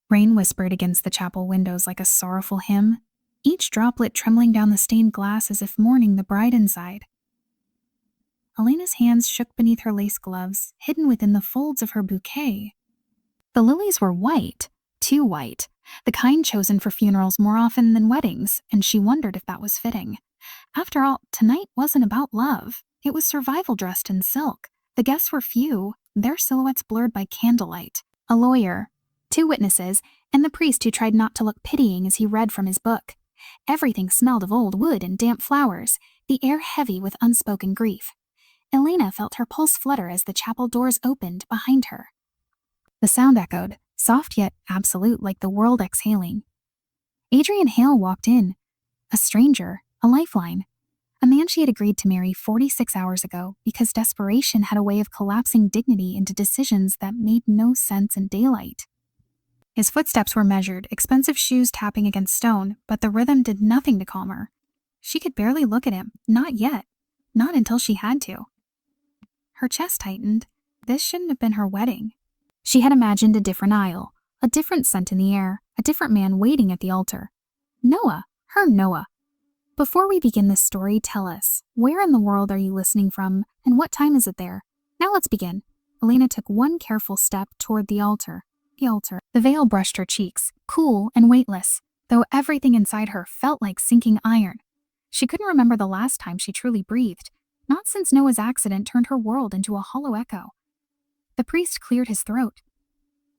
Rain whispered against the chapel windows like a sorrowful hymn, each droplet trembling down the stained glass as if mourning the bride inside. Elena's hands shook beneath her lace gloves, hidden within the folds of her bouquet. The lilies were white, too white, the kind chosen for funerals more often than weddings, and she wondered if that was fitting. After all, tonight wasn't about love. It was survival dressed in silk. The guests were few, their silhouettes blurred by candlelight. A lawyer, 2 witnesses, and the priest who tried not to look pitying as he read from his book. Everything smelled of old wood and damp flowers, the air heavy with unspoken grief. Elena felt her pulse flutter as the chapel doors opened behind her. The sound echoed, soft yet absolute, like the world exhaling. Adrian Hale walked in. A stranger, a lifeline. A man she had agreed to marry 46 hours ago because desperation had a way of collapsing dignity into decisions that made no sense in daylight. His footsteps were measured, expensive shoes tapping against stone, but the rhythm did nothing to calm her. She could barely look at him, not yet. Not until she had to. Her chest tightened. This shouldn't have been her wedding. She had imagined a different aisle, a different scent in the air, a different man waiting at the altar. Noah, her Noah. Before we begin this story, tell us, where in the world are you listening from, and what time is it there? Now let's begin. Elena took one careful step toward the altar. The veil brushed her cheeks, cool and weightless, though everything inside her felt like sinking iron. She couldn't remember the last time she truly breathed, not since Noah's accident turned her world into a hollow echo. The priest cleared his throat.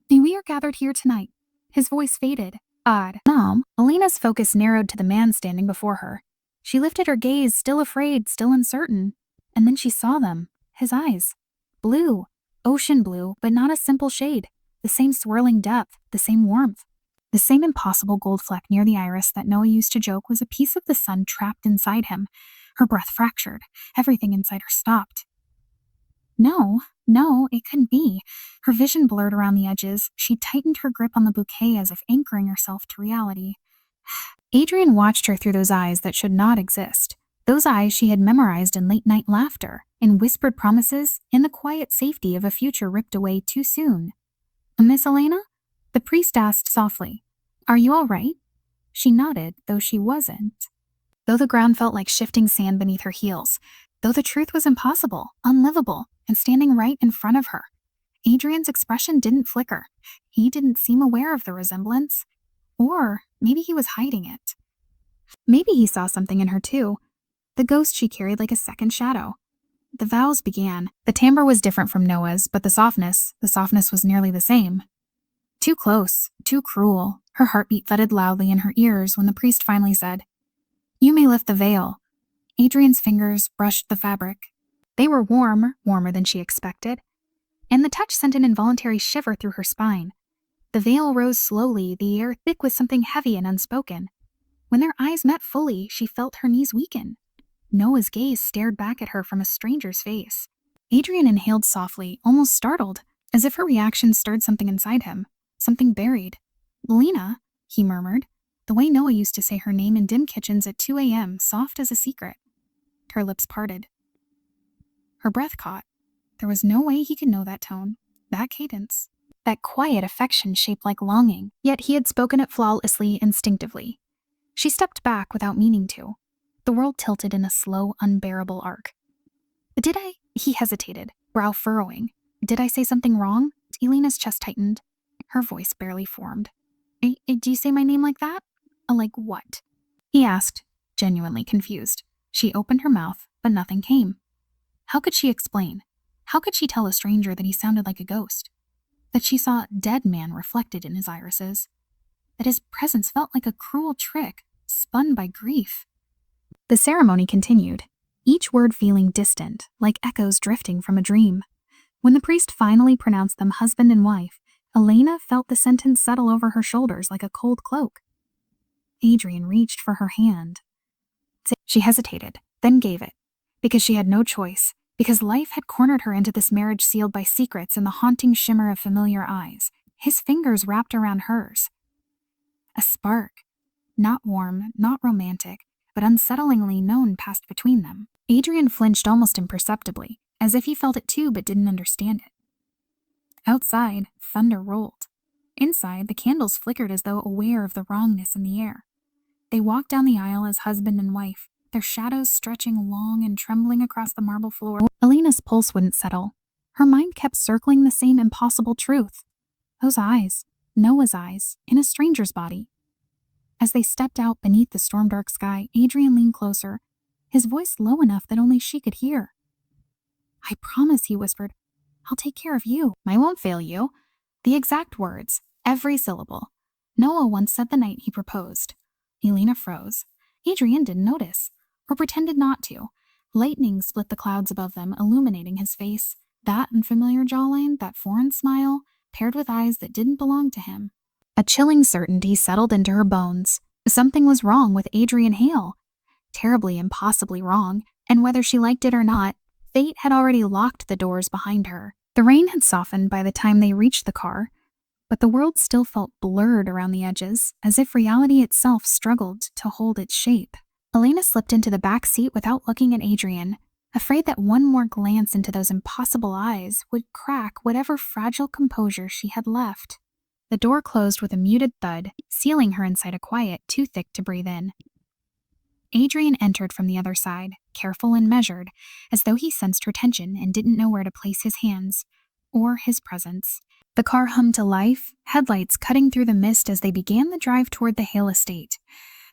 We are gathered here tonight. His voice faded, odd. Now, Elena's focus narrowed to the man standing before her. She lifted her gaze, still afraid, still uncertain, and then she saw them, his eyes. Blue, ocean blue, but not a simple shade. The same swirling depth, the same warmth. The same impossible gold fleck near the iris that Noah used to joke was a piece of the sun trapped inside him. Her breath fractured. Everything inside her stopped. No, it couldn't be. Her vision blurred around the edges. She tightened her grip on the bouquet as if anchoring herself to reality. Adrian watched her through those eyes that should not exist. Those eyes she had memorized in late-night laughter, in whispered promises, in the quiet safety of a future ripped away too soon. Miss Elena? The priest asked softly. Are you all right? She nodded, though she wasn't. Though the ground felt like shifting sand beneath her heels, though the truth was impossible, unlivable, and standing right in front of her. Adrian's expression didn't flicker. He didn't seem aware of the resemblance. Or maybe he was hiding it. Maybe he saw something in her too. The ghost she carried like a second shadow. The vows began. The timbre was different from Noah's, but the softness was nearly the same. Too close, too cruel. Her heartbeat thudded loudly in her ears when the priest finally said, You may lift the veil. Adrian's fingers brushed the fabric. They were warmer than she expected, and the touch sent an involuntary shiver through her spine. The veil rose slowly, the air thick with something heavy and unspoken. When their eyes met fully, she felt her knees weaken. Noah's gaze stared back at her from a stranger's face. Adrian inhaled softly, almost startled, as if her reaction stirred something inside him, something buried. Lena, he murmured, the way Noah used to say her name in dim kitchens at 2 a.m., soft as a secret. Her lips parted. Her breath caught. There was no way he could know that tone, that cadence, that quiet affection shaped like longing, yet he had spoken it flawlessly, instinctively. She stepped back without meaning to. The world tilted in a slow, unbearable arc. Did I? He hesitated, brow furrowing. Did I say something wrong? Elena's chest tightened. Her voice barely formed. Do you say my name like that? Like what? He asked, genuinely confused. She opened her mouth, but nothing came. How could she explain? How could she tell a stranger that he sounded like a ghost? That she saw a dead man reflected in his irises? That his presence felt like a cruel trick, spun by grief? The ceremony continued, each word feeling distant, like echoes drifting from a dream. When the priest finally pronounced them husband and wife, Elena felt the sentence settle over her shoulders like a cold cloak. Adrian reached for her hand. She hesitated, then gave it, because she had no choice, because life had cornered her into this marriage sealed by secrets and the haunting shimmer of familiar eyes. His fingers wrapped around hers. A spark, not warm, not romantic, but unsettlingly known, passed between them. Adrian flinched almost imperceptibly, as if he felt it too but didn't understand it. Outside, thunder rolled. Inside, the candles flickered as though aware of the wrongness in the air. They walked down the aisle as husband and wife, their shadows stretching long and trembling across the marble floor. Alina's pulse wouldn't settle. Her mind kept circling the same impossible truth. Those eyes, Noah's eyes, in a stranger's body. As they stepped out beneath the storm-dark sky, Adrian leaned closer, his voice low enough that only she could hear. "I promise," he whispered, "I'll take care of you. I won't fail you." The exact words, every syllable. Noah once said the night he proposed. Elena froze. Adrian didn't notice, or pretended not to. Lightning split the clouds above them, illuminating his face. That unfamiliar jawline, that foreign smile, paired with eyes that didn't belong to him. A chilling certainty settled into her bones. Something was wrong with Adrian Hale. Terribly, impossibly wrong, and whether she liked it or not, fate had already locked the doors behind her. The rain had softened by the time they reached the car, but the world still felt blurred around the edges, as if reality itself struggled to hold its shape. Elena slipped into the back seat without looking at Adrian, afraid that one more glance into those impossible eyes would crack whatever fragile composure she had left. The door closed with a muted thud, sealing her inside a quiet too thick to breathe in. Adrian entered from the other side, careful and measured, as though he sensed her tension and didn't know where to place his hands, or his presence. The car hummed to life, headlights cutting through the mist as they began the drive toward the Hale estate,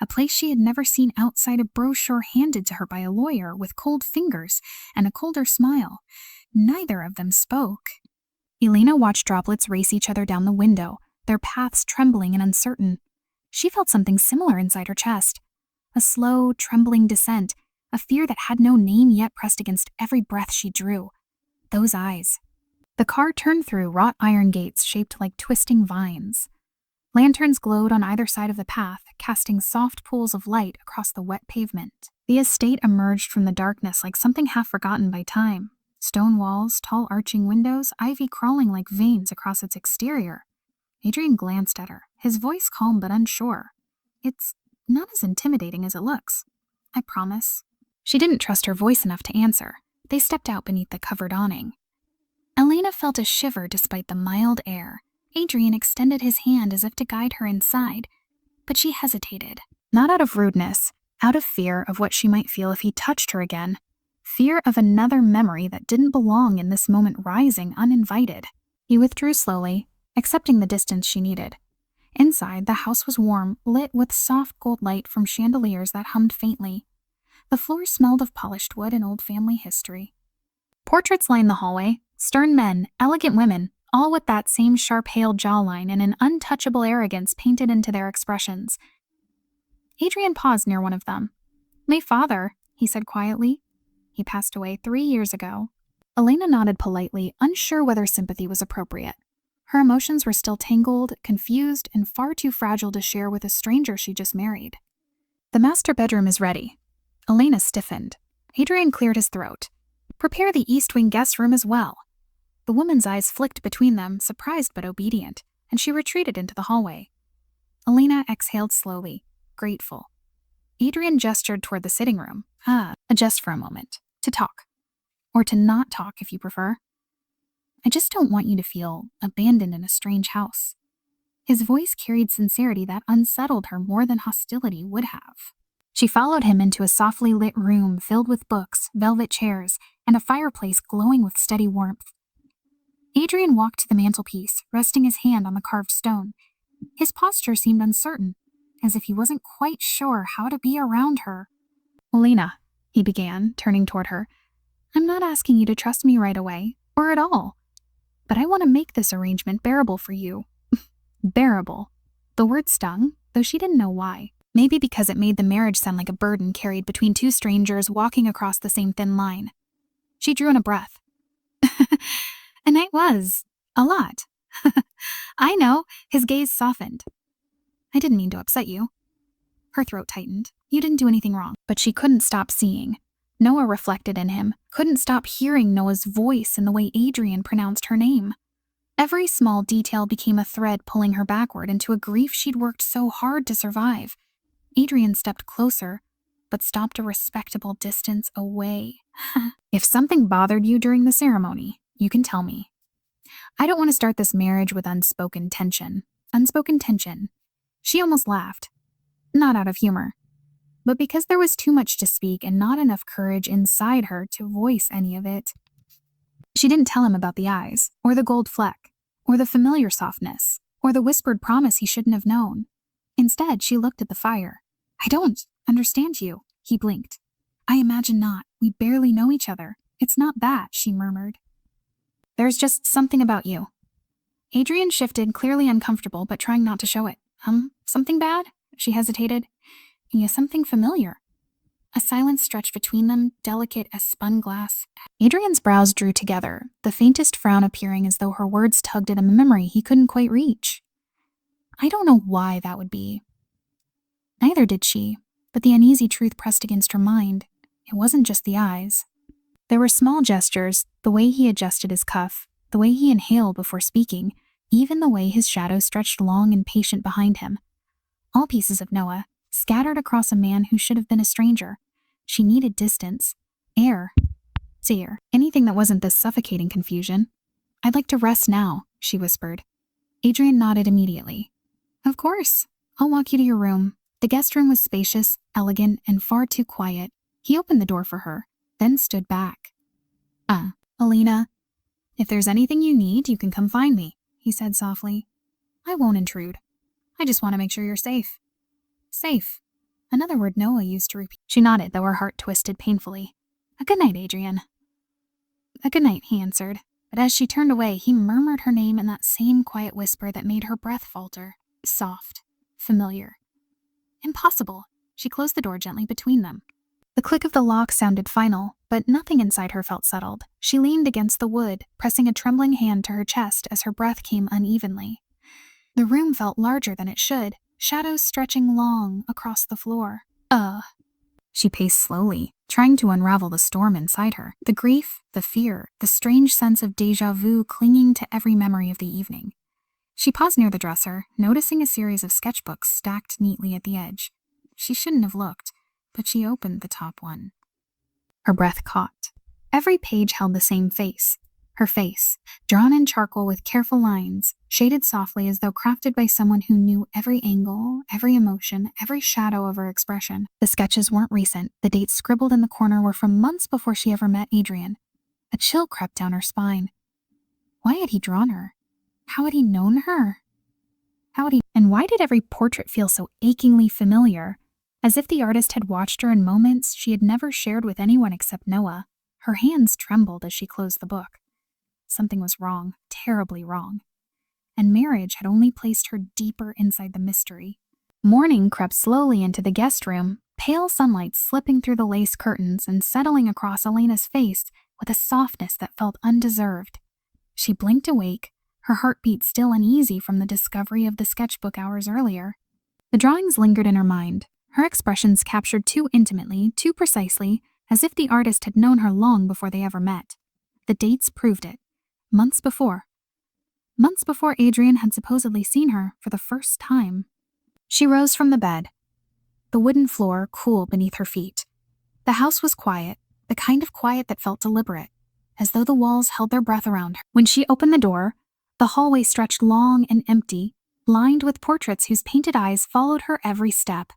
a place she had never seen outside a brochure handed to her by a lawyer with cold fingers and a colder smile. Neither of them spoke. Elena watched droplets race each other down the window, their paths trembling and uncertain. She felt something similar inside her chest. A slow, trembling descent, a fear that had no name yet pressed against every breath she drew. Those eyes. The car turned through wrought iron gates shaped like twisting vines. Lanterns glowed on either side of the path, casting soft pools of light across the wet pavement. The estate emerged from the darkness like something half forgotten by time. Stone walls, tall arching windows, ivy crawling like veins across its exterior. Adrian glanced at her, his voice calm but unsure. "It's not as intimidating as it looks. I promise." She didn't trust her voice enough to answer. They stepped out beneath the covered awning. Elena felt a shiver despite the mild air. Adrian extended his hand as if to guide her inside, but she hesitated. Not out of rudeness, out of fear of what she might feel if he touched her again. Fear of another memory that didn't belong in this moment rising uninvited. He withdrew slowly, accepting the distance she needed. Inside, the house was warm, lit with soft gold light from chandeliers that hummed faintly. The floor smelled of polished wood and old family history. Portraits lined the hallway, stern men, elegant women, all with that same sharp Hale jawline and an untouchable arrogance painted into their expressions. Adrian paused near one of them. "My father," he said quietly. "He passed away 3 years ago." Elena nodded politely, unsure whether sympathy was appropriate. Her emotions were still tangled, confused, and far too fragile to share with a stranger she just married. "The master bedroom is ready." Elena stiffened. Adrian cleared his throat. "Prepare the East Wing guest room as well." The woman's eyes flicked between them, surprised but obedient, and she retreated into the hallway. Elena exhaled slowly, grateful. Adrian gestured toward the sitting room. Just for a moment. To talk. Or to not talk, if you prefer. "I just don't want you to feel abandoned in a strange house." His voice carried sincerity that unsettled her more than hostility would have. She followed him into a softly lit room filled with books, velvet chairs, and a fireplace glowing with steady warmth. Adrian walked to the mantelpiece, resting his hand on the carved stone. His posture seemed uncertain, as if he wasn't quite sure how to be around her. "Elena," he began, turning toward her, "I'm not asking you to trust me right away, or at all. But I want to make this arrangement bearable for you." Bearable. The word stung, though she didn't know why. Maybe because it made the marriage sound like a burden carried between two strangers walking across the same thin line. She drew in a breath. "And it was. A lot." "I know." His gaze softened. "I didn't mean to upset you." Her throat tightened. "You didn't do anything wrong." But she couldn't stop seeing. Noah reflected in him, couldn't stop hearing Noah's voice and the way Adrian pronounced her name. Every small detail became a thread pulling her backward into a grief she'd worked so hard to survive. Adrian stepped closer, but stopped a respectable distance away. "If something bothered you during the ceremony, you can tell me. I don't want to start this marriage with unspoken tension." unspoken tension. She almost laughed. Not out of humor, but because there was too much to speak and not enough courage inside her to voice any of it. She didn't tell him about the eyes, or the gold fleck, or the familiar softness, or the whispered promise he shouldn't have known. Instead, she looked at the fire. "I don't understand you," he blinked. "I imagine not. We barely know each other. It's not that," she murmured. "There's just something about you." Adrian shifted, clearly uncomfortable, but trying not to show it. Something bad?" She hesitated. "Yeah, something familiar." A silence stretched between them, delicate as spun glass. Adrian's brows drew together, the faintest frown appearing as though her words tugged at a memory he couldn't quite reach. "I don't know why that would be." Neither did she, but the uneasy truth pressed against her mind. It wasn't just the eyes. There were small gestures, the way he adjusted his cuff, the way he inhaled before speaking, even the way his shadow stretched long and patient behind him. All pieces of Noah, scattered across a man who should have been a stranger. She needed distance, air, seer, anything that wasn't this suffocating confusion. "I'd like to rest now," she whispered. Adrian nodded immediately. "Of course. I'll walk you to your room." The guest room was spacious, elegant, and far too quiet. He opened the door for her, then stood back. Alina, if there's anything you need, you can come find me," he said softly. "I won't intrude. I just want to make sure you're safe." Safe. Another word Noah used to repeat. She nodded, though her heart twisted painfully. "A good night, Adrian." "A good night," he answered. But as she turned away, he murmured her name in that same quiet whisper that made her breath falter. Soft. Familiar. Impossible. She closed the door gently between them. The click of the lock sounded final, but nothing inside her felt settled. She leaned against the wood, pressing a trembling hand to her chest as her breath came unevenly. The room felt larger than it should, shadows stretching long across the floor. She paced slowly, trying to unravel the storm inside her. The grief, the fear, the strange sense of déjà vu clinging to every memory of the evening. She paused near the dresser, noticing a series of sketchbooks stacked neatly at the edge. She shouldn't have looked, but she opened the top one. Her breath caught. Every page held the same face. Her face, drawn in charcoal with careful lines, shaded softly as though crafted by someone who knew every angle, every emotion, every shadow of her expression. The sketches weren't recent. The dates scribbled in the corner were from months before she ever met Adrian. A chill crept down her spine. Why had he drawn her? How had he known her? And why did every portrait feel so achingly familiar? As if the artist had watched her in moments she had never shared with anyone except Noah. Her hands trembled as she closed the book. Something was wrong, terribly wrong. And marriage had only placed her deeper inside the mystery. Morning crept slowly into the guest room, pale sunlight slipping through the lace curtains and settling across Elena's face with a softness that felt undeserved. She blinked awake, her heartbeat still uneasy from the discovery of the sketchbook hours earlier. The drawings lingered in her mind, her expressions captured too intimately, too precisely, as if the artist had known her long before they ever met. The dates proved it. Months before Adrian had supposedly seen her for the first time. She rose from the bed, the wooden floor cool beneath her feet. The house was quiet, the kind of quiet that felt deliberate, as though the walls held their breath around her. When she opened the door, the hallway stretched long and empty, lined with portraits whose painted eyes followed her every step.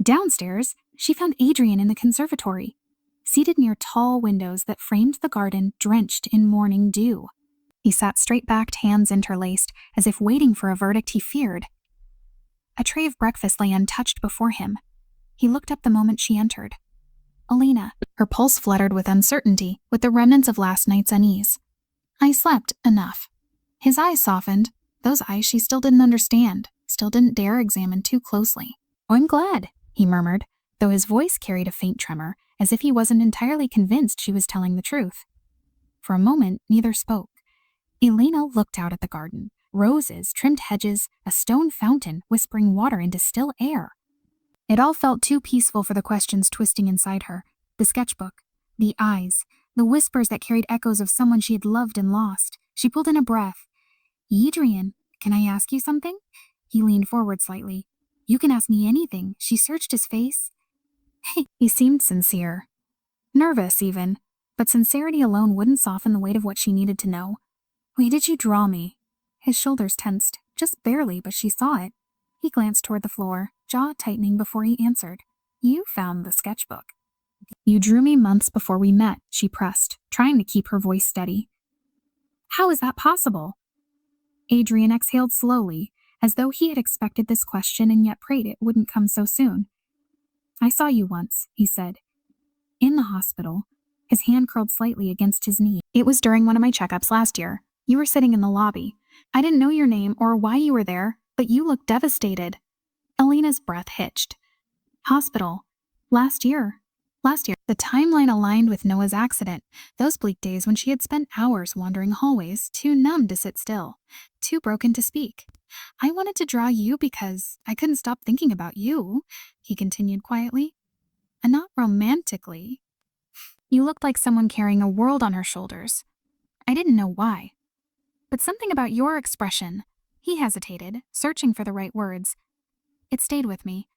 Downstairs, she found Adrian in the conservatory, seated near tall windows that framed the garden drenched in morning dew. He sat straight-backed, hands interlaced, as if waiting for a verdict he feared. A tray of breakfast lay untouched before him. He looked up the moment she entered. Alina. Her pulse fluttered with uncertainty, with the remnants of last night's unease. "I slept enough." His eyes softened, those eyes she still didn't understand, still didn't dare examine too closely. "Oh, I'm glad," he murmured, though his voice carried a faint tremor, as if he wasn't entirely convinced she was telling the truth. For a moment, neither spoke. Elena looked out at the garden. Roses, trimmed hedges, a stone fountain whispering water into still air. It all felt too peaceful for the questions twisting inside her. The sketchbook, the eyes, the whispers that carried echoes of someone she had loved and lost. She pulled in a breath. "Adrian, can I ask you something?" He leaned forward slightly. "You can ask me anything." She searched his face. Hey, he seemed sincere. Nervous, even. But sincerity alone wouldn't soften the weight of what she needed to know. "Why did you draw me?" His shoulders tensed. Just barely, but she saw it. He glanced toward the floor, jaw tightening before he answered. You found the sketchbook. You drew me months before we met, she pressed, trying to keep her voice steady. How is that possible? Adrian exhaled slowly, as though he had expected this question and yet prayed it wouldn't come so soon. I saw you once, he said. In the hospital. His hand curled slightly against his knee. It was during one of my checkups last year. You were sitting in the lobby. I didn't know your name or why you were there, but you looked devastated. Elena's breath hitched. Hospital. Last year. The timeline aligned with Noah's accident, those bleak days when she had spent hours wandering hallways, too numb to sit still, too broken to speak. I wanted to draw you because I couldn't stop thinking about you, he continued quietly. And not romantically. You looked like someone carrying a world on her shoulders. I didn't know why. But something about your expression. He hesitated, searching for the right words. It stayed with me.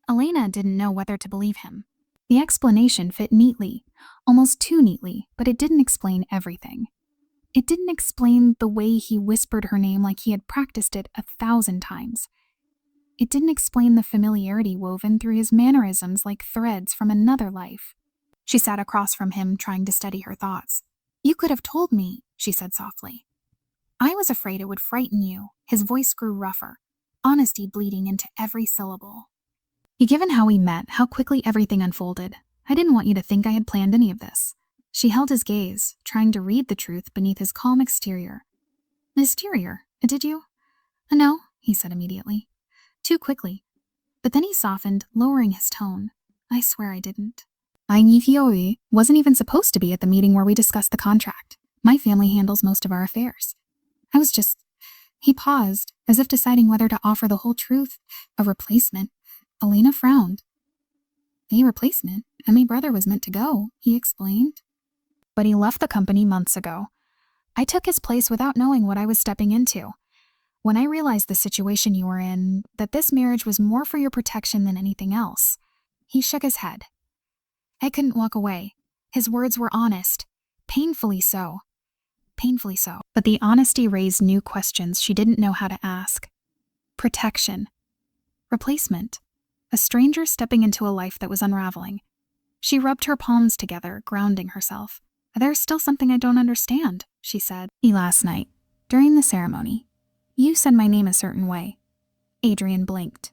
Elena didn't know whether to believe him. The explanation fit neatly, almost too neatly, but it didn't explain everything. It didn't explain the way he whispered her name like he had practiced it 1,000 times. It didn't explain the familiarity woven through his mannerisms like threads from another life. She sat across from him, trying to steady her thoughts. You could have told me, she said softly. I was afraid it would frighten you. His voice grew rougher, honesty bleeding into every syllable. Given how we met, how quickly everything unfolded, I didn't want you to think I had planned any of this. She held his gaze, trying to read the truth beneath his calm exterior. Exterior, did you? No, he said immediately. Too quickly. But then he softened, lowering his tone. I swear I didn't. I wasn't even supposed to be at the meeting where we discussed the contract. My family handles most of our affairs. I was just... He paused, as if deciding whether to offer the whole truth, a replacement. Elena frowned. A replacement? My brother was meant to go, he explained. But he left the company months ago. I took his place without knowing what I was stepping into. When I realized the situation you were in, that this marriage was more for your protection than anything else, he shook his head. I couldn't walk away. His words were honest. Painfully so. Painfully so. But the honesty raised new questions she didn't know how to ask. Protection. Replacement. A stranger stepping into a life that was unraveling. She rubbed her palms together, grounding herself. There's still something I don't understand, she said. Last night, during the ceremony, you said my name a certain way. Adrian blinked.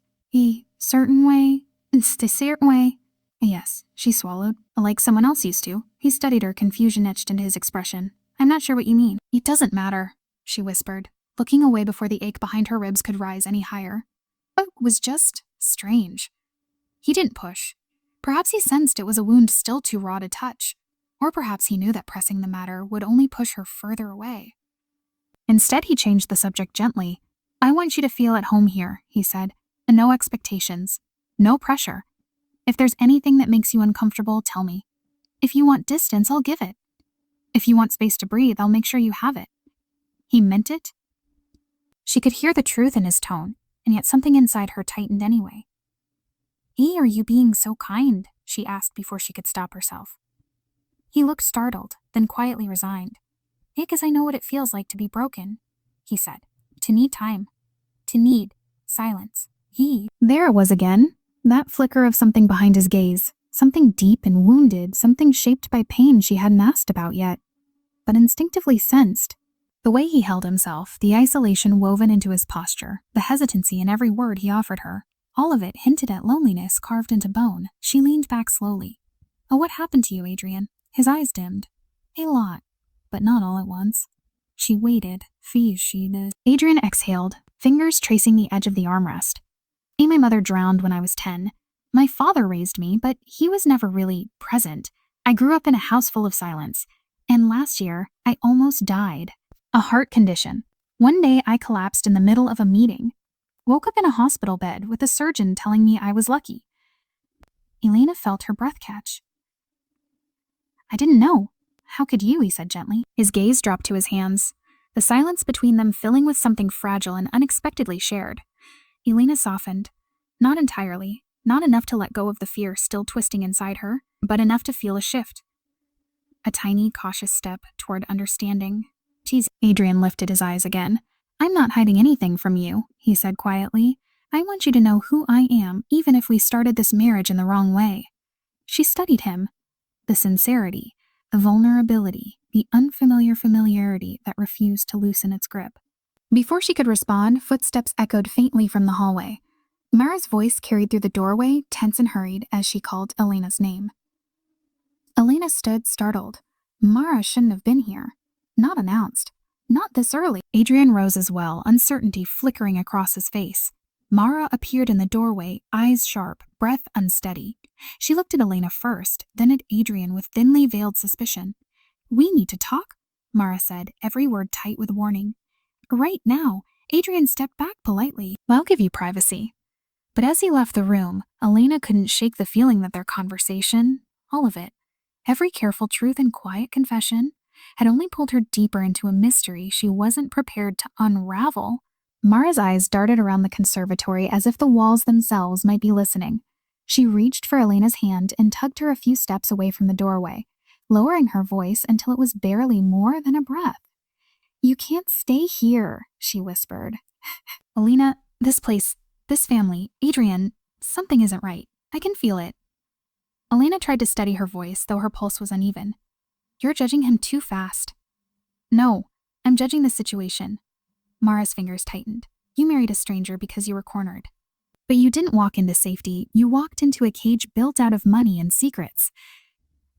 Certain way? The certain way? Yes, she swallowed, like someone else used to. He studied her, confusion etched into his expression. I'm not sure what you mean. It doesn't matter, she whispered, looking away before the ache behind her ribs could rise any higher. It was just strange. He didn't push. Perhaps he sensed it was a wound still too raw to touch. Or perhaps he knew that pressing the matter would only push her further away. Instead, he changed the subject gently. I want you to feel at home here, he said. No expectations. No pressure. If there's anything that makes you uncomfortable, tell me. If you want distance, I'll give it. If you want space to breathe, I'll make sure you have it. He meant it. She could hear the truth in his tone, and yet something inside her tightened anyway. Are you being so kind? She asked before she could stop herself. He looked startled, then quietly resigned. Because I know what it feels like to be broken, he said. To need time. To need silence. There it was again. That flicker of something behind his gaze. Something deep and wounded, something shaped by pain she hadn't asked about yet, but instinctively sensed. The way he held himself, the isolation woven into his posture, the hesitancy in every word he offered her, all of it hinted at loneliness carved into bone. She leaned back slowly. Oh, what happened to you, Adrian? His eyes dimmed. A lot, but not all at once. She waited. Adrian exhaled, fingers tracing the edge of the armrest. My mother drowned when I was 10. My father raised me, but he was never really present. I grew up in a house full of silence. And last year, I almost died. A heart condition. One day, I collapsed in the middle of a meeting. Woke up in a hospital bed with a surgeon telling me I was lucky. Elena felt her breath catch. I didn't know. How could you, he said gently. His gaze dropped to his hands, the silence between them filling with something fragile and unexpectedly shared. Elena softened. Not entirely, not enough to let go of the fear still twisting inside her, but enough to feel a shift. A tiny, cautious step toward understanding. Geez, Adrian lifted his eyes again. I'm not hiding anything from you, he said quietly. I want you to know who I am, even if we started this marriage in the wrong way. She studied him. The sincerity, the vulnerability, the unfamiliar familiarity that refused to loosen its grip. Before she could respond, footsteps echoed faintly from the hallway. Mara's voice carried through the doorway, tense and hurried, as she called Elena's name. Elena stood, startled. Mara shouldn't have been here. Not announced. Not this early. Adrian rose as well, uncertainty flickering across his face. Mara appeared in the doorway, eyes sharp, breath unsteady. She looked at Elena first, then at Adrian with thinly veiled suspicion. We need to talk, Mara said, every word tight with warning. Right now. Adrian stepped back politely. I'll give you privacy. But as he left the room, Elena couldn't shake the feeling that their conversation, all of it, every careful truth and quiet confession, had only pulled her deeper into a mystery she wasn't prepared to unravel. Mara's eyes darted around the conservatory as if the walls themselves might be listening. She reached for Elena's hand and tugged her a few steps away from the doorway, lowering her voice until it was barely more than a breath. You can't stay here, she whispered. Elena, this place, this family, Adrian, something isn't right. I can feel it. Elena tried to steady her voice, though her pulse was uneven. You're judging him too fast. No, I'm judging the situation. Mara's fingers tightened. You married a stranger because you were cornered. But you didn't walk into safety. You walked into a cage built out of money and secrets.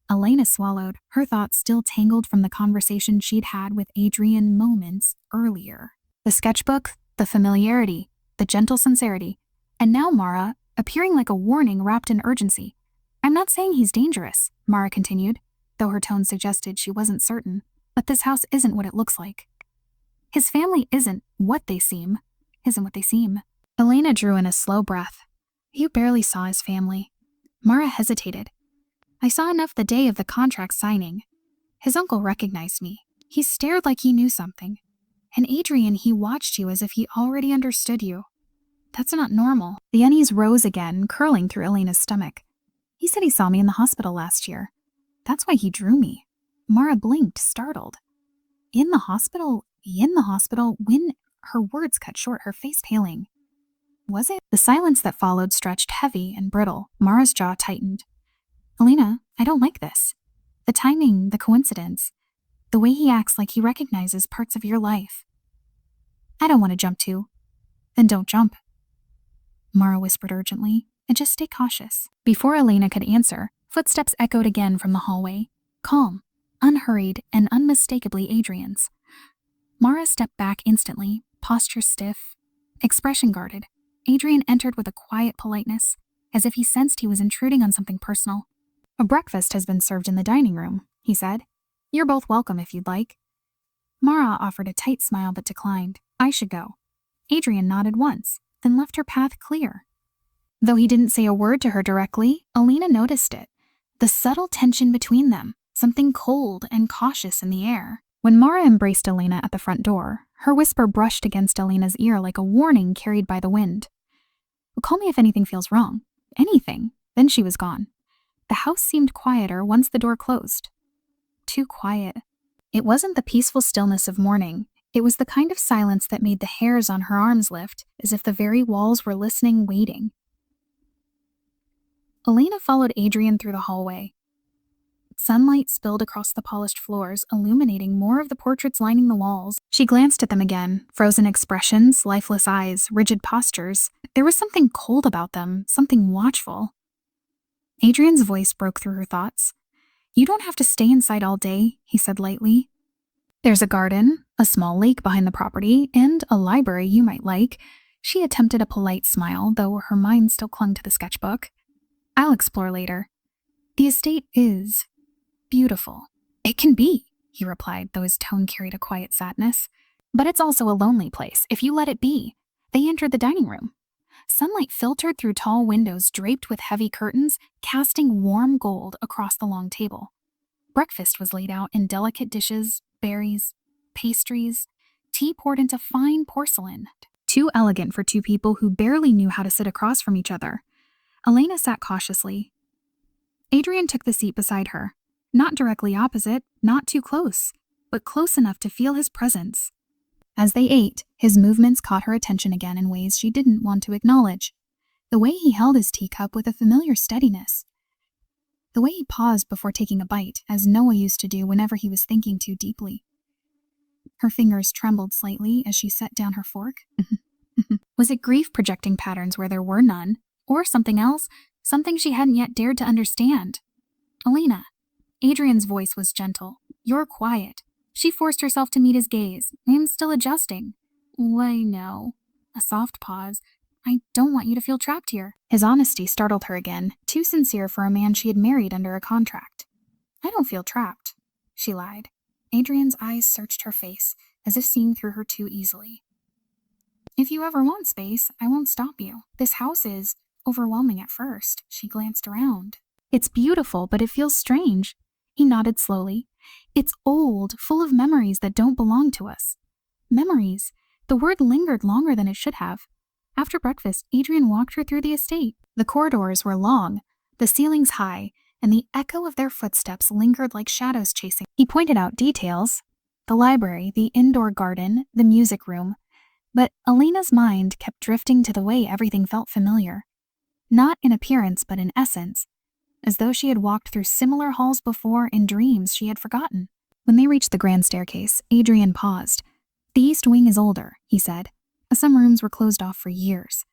Elena swallowed, her thoughts still tangled from the conversation she'd had with Adrian moments earlier. The sketchbook, the familiarity, the gentle sincerity, and now Mara, appearing like a warning wrapped in urgency. I'm not saying he's dangerous, Mara continued, though her tone suggested she wasn't certain, but this house isn't what it looks like. His family isn't what they seem. Elena drew in a slow breath. You barely saw his family. Mara hesitated. I saw enough the day of the contract signing. His uncle recognized me. He stared like he knew something. And Adrian, he watched you as if he already understood you. That's not normal. The unease rose again, curling through Elena's stomach. He said he saw me in the hospital last year. That's why he drew me. Mara blinked, startled. In the hospital, when her words cut short, her face paling. Was it? The silence that followed stretched heavy and brittle. Mara's jaw tightened. Elena, I don't like this. The timing, the coincidence, the way he acts like he recognizes parts of your life. I don't want to jump too. Then don't jump. Mara whispered urgently, and just stay cautious. Before Elena could answer, footsteps echoed again from the hallway. Calm, unhurried, and unmistakably Adrian's. Mara stepped back instantly, posture stiff, expression guarded. Adrian entered with a quiet politeness, as if he sensed he was intruding on something personal. A breakfast has been served in the dining room, he said. You're both welcome if you'd like. Mara offered a tight smile but declined. I should go. Adrian nodded once, then left her path clear. Though he didn't say a word to her directly, Elena noticed it. The subtle tension between them, something cold and cautious in the air. When Mara embraced Elena at the front door, her whisper brushed against Elena's ear like a warning carried by the wind. Call me if anything feels wrong. Anything. Then she was gone. The house seemed quieter once the door closed. Too quiet. It wasn't the peaceful stillness of morning. It was the kind of silence that made the hairs on her arms lift, as if the very walls were listening, waiting. Elena followed Adrian through the hallway. Sunlight spilled across the polished floors, illuminating more of the portraits lining the walls. She glanced at them again, frozen expressions, lifeless eyes, rigid postures. There was something cold about them, something watchful. Adrian's voice broke through her thoughts. You don't have to stay inside all day, he said lightly. There's a garden, a small lake behind the property, and a library you might like. She attempted a polite smile, though her mind still clung to the sketchbook. I'll explore later. The estate is beautiful. It can be, he replied, though his tone carried a quiet sadness. But it's also a lonely place, if you let it be. They entered the dining room. Sunlight filtered through tall windows draped with heavy curtains, casting warm gold across the long table. Breakfast was laid out in delicate dishes, berries, pastries, tea poured into fine porcelain. Too elegant for two people who barely knew how to sit across from each other. Elena sat cautiously. Adrian took the seat beside her. Not directly opposite, not too close, but close enough to feel his presence. As they ate, his movements caught her attention again in ways she didn't want to acknowledge. The way he held his teacup with a familiar steadiness. The way he paused before taking a bite, as Noah used to do whenever he was thinking too deeply. Her fingers trembled slightly as she set down her fork. Was it grief projecting patterns where there were none, or something else, something she hadn't yet dared to understand? Elena. Adrian's voice was gentle. You're quiet. She forced herself to meet his gaze. I'm still adjusting. Why, no. A soft pause. I don't want you to feel trapped here. His honesty startled her again, too sincere for a man she had married under a contract. I don't feel trapped, she lied. Adrian's eyes searched her face, as if seeing through her too easily. If you ever want space, I won't stop you. This house is overwhelming at first. She glanced around. It's beautiful, but it feels strange. He nodded slowly. It's old, full of memories that don't belong to us. Memories. The word lingered longer than it should have. After breakfast, Adrian walked her through the estate. The corridors were long, the ceilings high, and the echo of their footsteps lingered like shadows chasing. He pointed out details. The library, the indoor garden, the music room. But Elena's mind kept drifting to the way everything felt familiar. Not in appearance, but in essence. As though she had walked through similar halls before in dreams she had forgotten. When they reached the grand staircase, Adrian paused. The east wing is older, he said. Some rooms were closed off for years.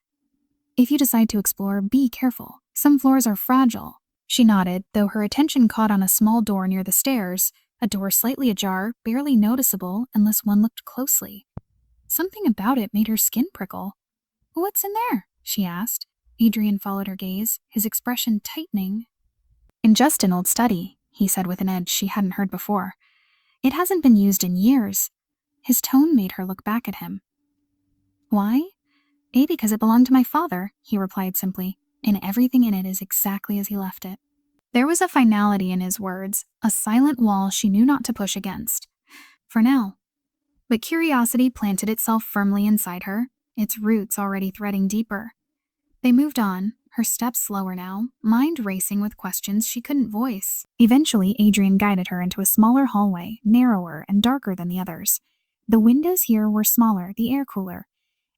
If you decide to explore, be careful. Some floors are fragile. She nodded, though her attention caught on a small door near the stairs, a door slightly ajar, barely noticeable unless one looked closely. Something about it made her skin prickle. What's in there? She asked. Adrian followed her gaze, his expression tightening. In just an old study, he said with an edge she hadn't heard before. It hasn't been used in years. His tone made her look back at him. Why? Because it belonged to my father, he replied simply, and everything in it is exactly as he left it. There was a finality in his words, a silent wall she knew not to push against. For now. But curiosity planted itself firmly inside her, its roots already threading deeper. They moved on, her steps slower now, mind racing with questions she couldn't voice. Eventually, Adrian guided her into a smaller hallway, narrower and darker than the others. The windows here were smaller, the air cooler.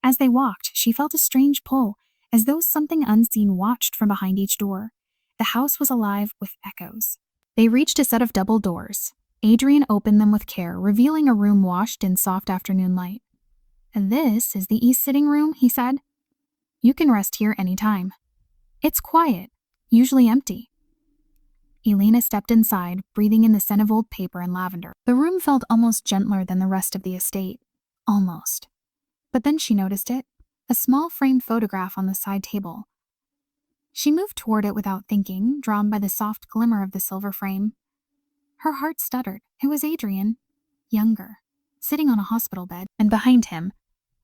As they walked, she felt a strange pull, as though something unseen watched from behind each door. The house was alive with echoes. They reached a set of double doors. Adrian opened them with care, revealing a room washed in soft afternoon light. This is the east sitting room, he said. You can rest here any time. It's quiet, usually empty. Elena stepped inside, breathing in the scent of old paper and lavender. The room felt almost gentler than the rest of the estate. Almost. But then she noticed it, a small framed photograph on the side table. She moved toward it without thinking, drawn by the soft glimmer of the silver frame. Her heart stuttered. It was Adrian, younger, sitting on a hospital bed, and behind him,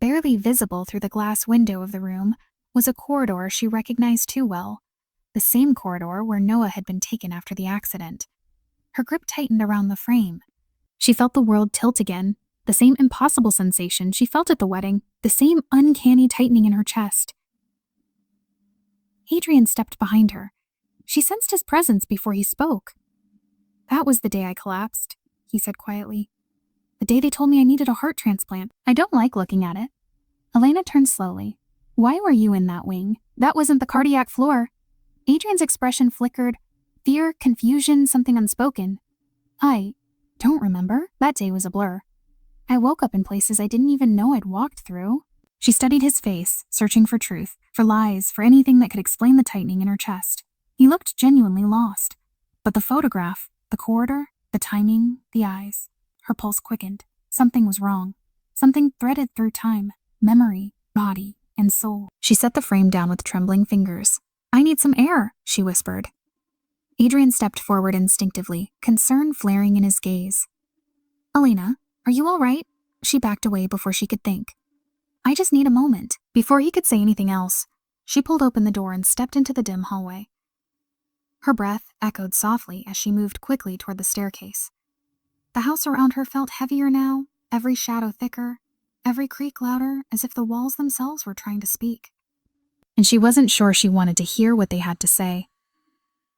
barely visible through the glass window of the room, was a corridor she recognized too well, the same corridor where Noah had been taken after the accident. Her grip tightened around the frame. She felt the world tilt again, the same impossible sensation she felt at the wedding, the same uncanny tightening in her chest. Adrian stepped behind her. She sensed his presence before he spoke. That was the day I collapsed, he said quietly. The day they told me I needed a heart transplant. I don't like looking at it. Elena turned slowly. Why were you in that wing? That wasn't the cardiac floor. Adrian's expression flickered. Fear, confusion, something unspoken. I don't remember. That day was a blur. I woke up in places I didn't even know I'd walked through. She studied his face, searching for truth, for lies, for anything that could explain the tightening in her chest. He looked genuinely lost. But the photograph, the corridor, the timing, the eyes. Her pulse quickened. Something was wrong. Something threaded through time, memory, body, and soul. She set the frame down with trembling fingers. I need some air, she whispered. Adrian stepped forward instinctively, concern flaring in his gaze. Elena, are you all right? She backed away before she could think. I just need a moment. Before he could say anything else, she pulled open the door and stepped into the dim hallway. Her breath echoed softly as she moved quickly toward the staircase. The house around her felt heavier now, every shadow thicker, every creak louder, as if the walls themselves were trying to speak. And she wasn't sure she wanted to hear what they had to say.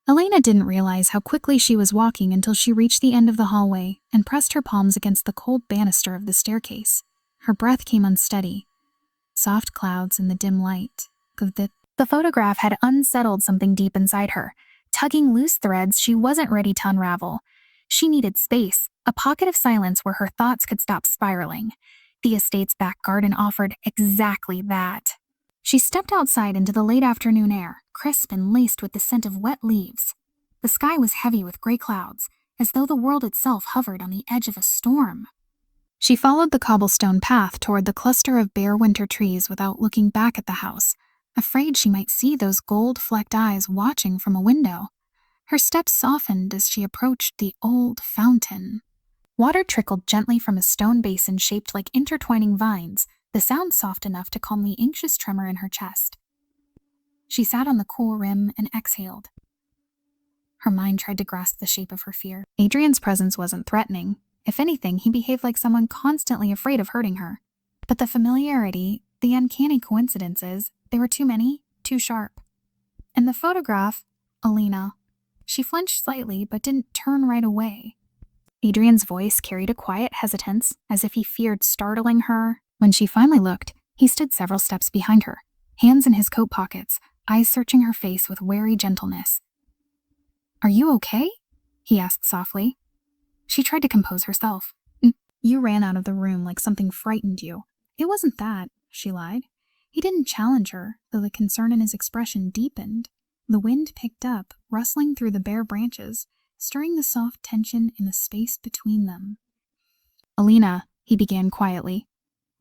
Elena didn't realize how quickly she was walking until she reached the end of the hallway and pressed her palms against the cold banister of the staircase. Her breath came unsteady. Soft clouds in the dim light. The photograph had unsettled something deep inside her, tugging loose threads she wasn't ready to unravel. She needed space, a pocket of silence where her thoughts could stop spiraling. The estate's back garden offered exactly that. She stepped outside into the late afternoon air, crisp and laced with the scent of wet leaves. The sky was heavy with gray clouds, as though the world itself hovered on the edge of a storm. She followed the cobblestone path toward the cluster of bare winter trees without looking back at the house, afraid she might see those gold-flecked eyes watching from a window. Her steps softened as she approached the old fountain. Water trickled gently from a stone basin shaped like intertwining vines, the sound soft enough to calm the anxious tremor in her chest. She sat on the cool rim and exhaled. Her mind tried to grasp the shape of her fear. Adrian's presence wasn't threatening. If anything, he behaved like someone constantly afraid of hurting her. But the familiarity, the uncanny coincidences, they were too many, too sharp. In the photograph, Alina. She flinched slightly but didn't turn right away. Adrian's voice carried a quiet hesitance, as if he feared startling her. When she finally looked, he stood several steps behind her, hands in his coat pockets, eyes searching her face with wary gentleness. "Are you okay?" he asked softly. She tried to compose herself. "You ran out of the room like something frightened you." "It wasn't that," she lied. He didn't challenge her, though the concern in his expression deepened. The wind picked up, rustling through the bare branches, stirring the soft tension in the space between them. "Alina," he began quietly,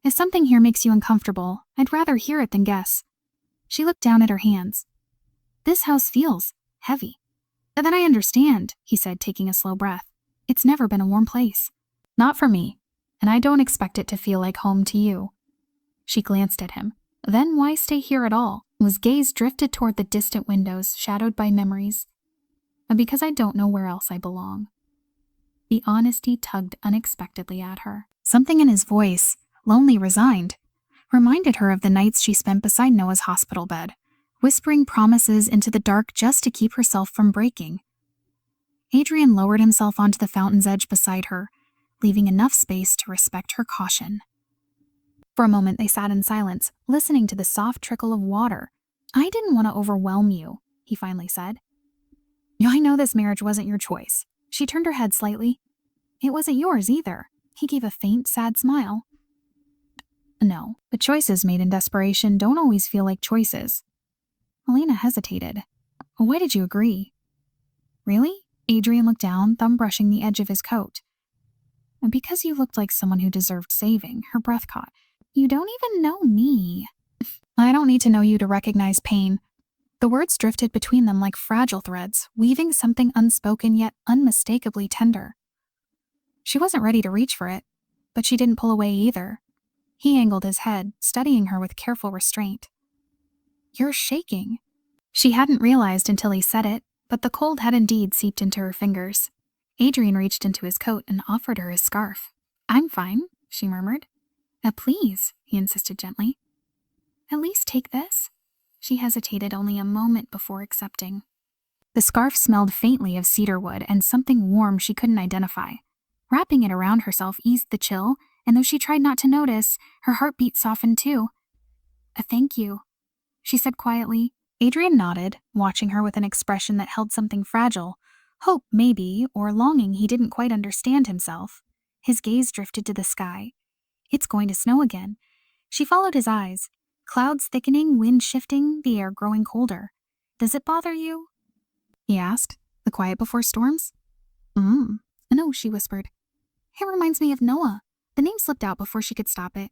"if something here makes you uncomfortable, I'd rather hear it than guess." She looked down at her hands. "This house feels heavy." "Then I understand," he said, taking a slow breath. "It's never been a warm place." "Not for me, and I don't expect it to feel like home to you." She glanced at him. Then why stay here at all? His gaze drifted toward the distant windows, shadowed by memories. "Because I don't know where else I belong." The honesty tugged unexpectedly at her. Something in his voice, lonely, resigned, reminded her of the nights she spent beside Noah's hospital bed, whispering promises into the dark just to keep herself from breaking. Adrian lowered himself onto the fountain's edge beside her, leaving enough space to respect her caution. For a moment they sat in silence, listening to the soft trickle of water. "I didn't want to overwhelm you," he finally said. "I know this marriage wasn't your choice." She turned her head slightly. "It wasn't yours either." He gave a faint, sad smile. "No, the choices made in desperation don't always feel like choices." Alina hesitated. "Why did you agree?" "Really?" Adrian looked down, thumb brushing the edge of his coat. "Because you looked like someone who deserved saving," her breath caught. "You don't even know me." "I don't need to know you to recognize pain." The words drifted between them like fragile threads, weaving something unspoken yet unmistakably tender. She wasn't ready to reach for it, but she didn't pull away either. He angled his head, studying her with careful restraint. "You're shaking." She hadn't realized until he said it, but the cold had indeed seeped into her fingers. Adrian reached into his coat and offered her his scarf. "I'm fine," she murmured. Please," he insisted gently. "At least take this." She hesitated only a moment before accepting. The scarf smelled faintly of cedarwood and something warm she couldn't identify. Wrapping it around herself eased the chill, and though she tried not to notice, her heartbeat softened too. "Thank you," she said quietly. Adrian nodded, watching her with an expression that held something fragile. Hope, maybe, or longing he didn't quite understand himself. His gaze drifted to the sky. "It's going to snow again." She followed his eyes. Clouds thickening, wind shifting, the air growing colder. "Does it bother you?" he asked. "The quiet before storms?" "No," she whispered. "It reminds me of Noah." The name slipped out before she could stop it.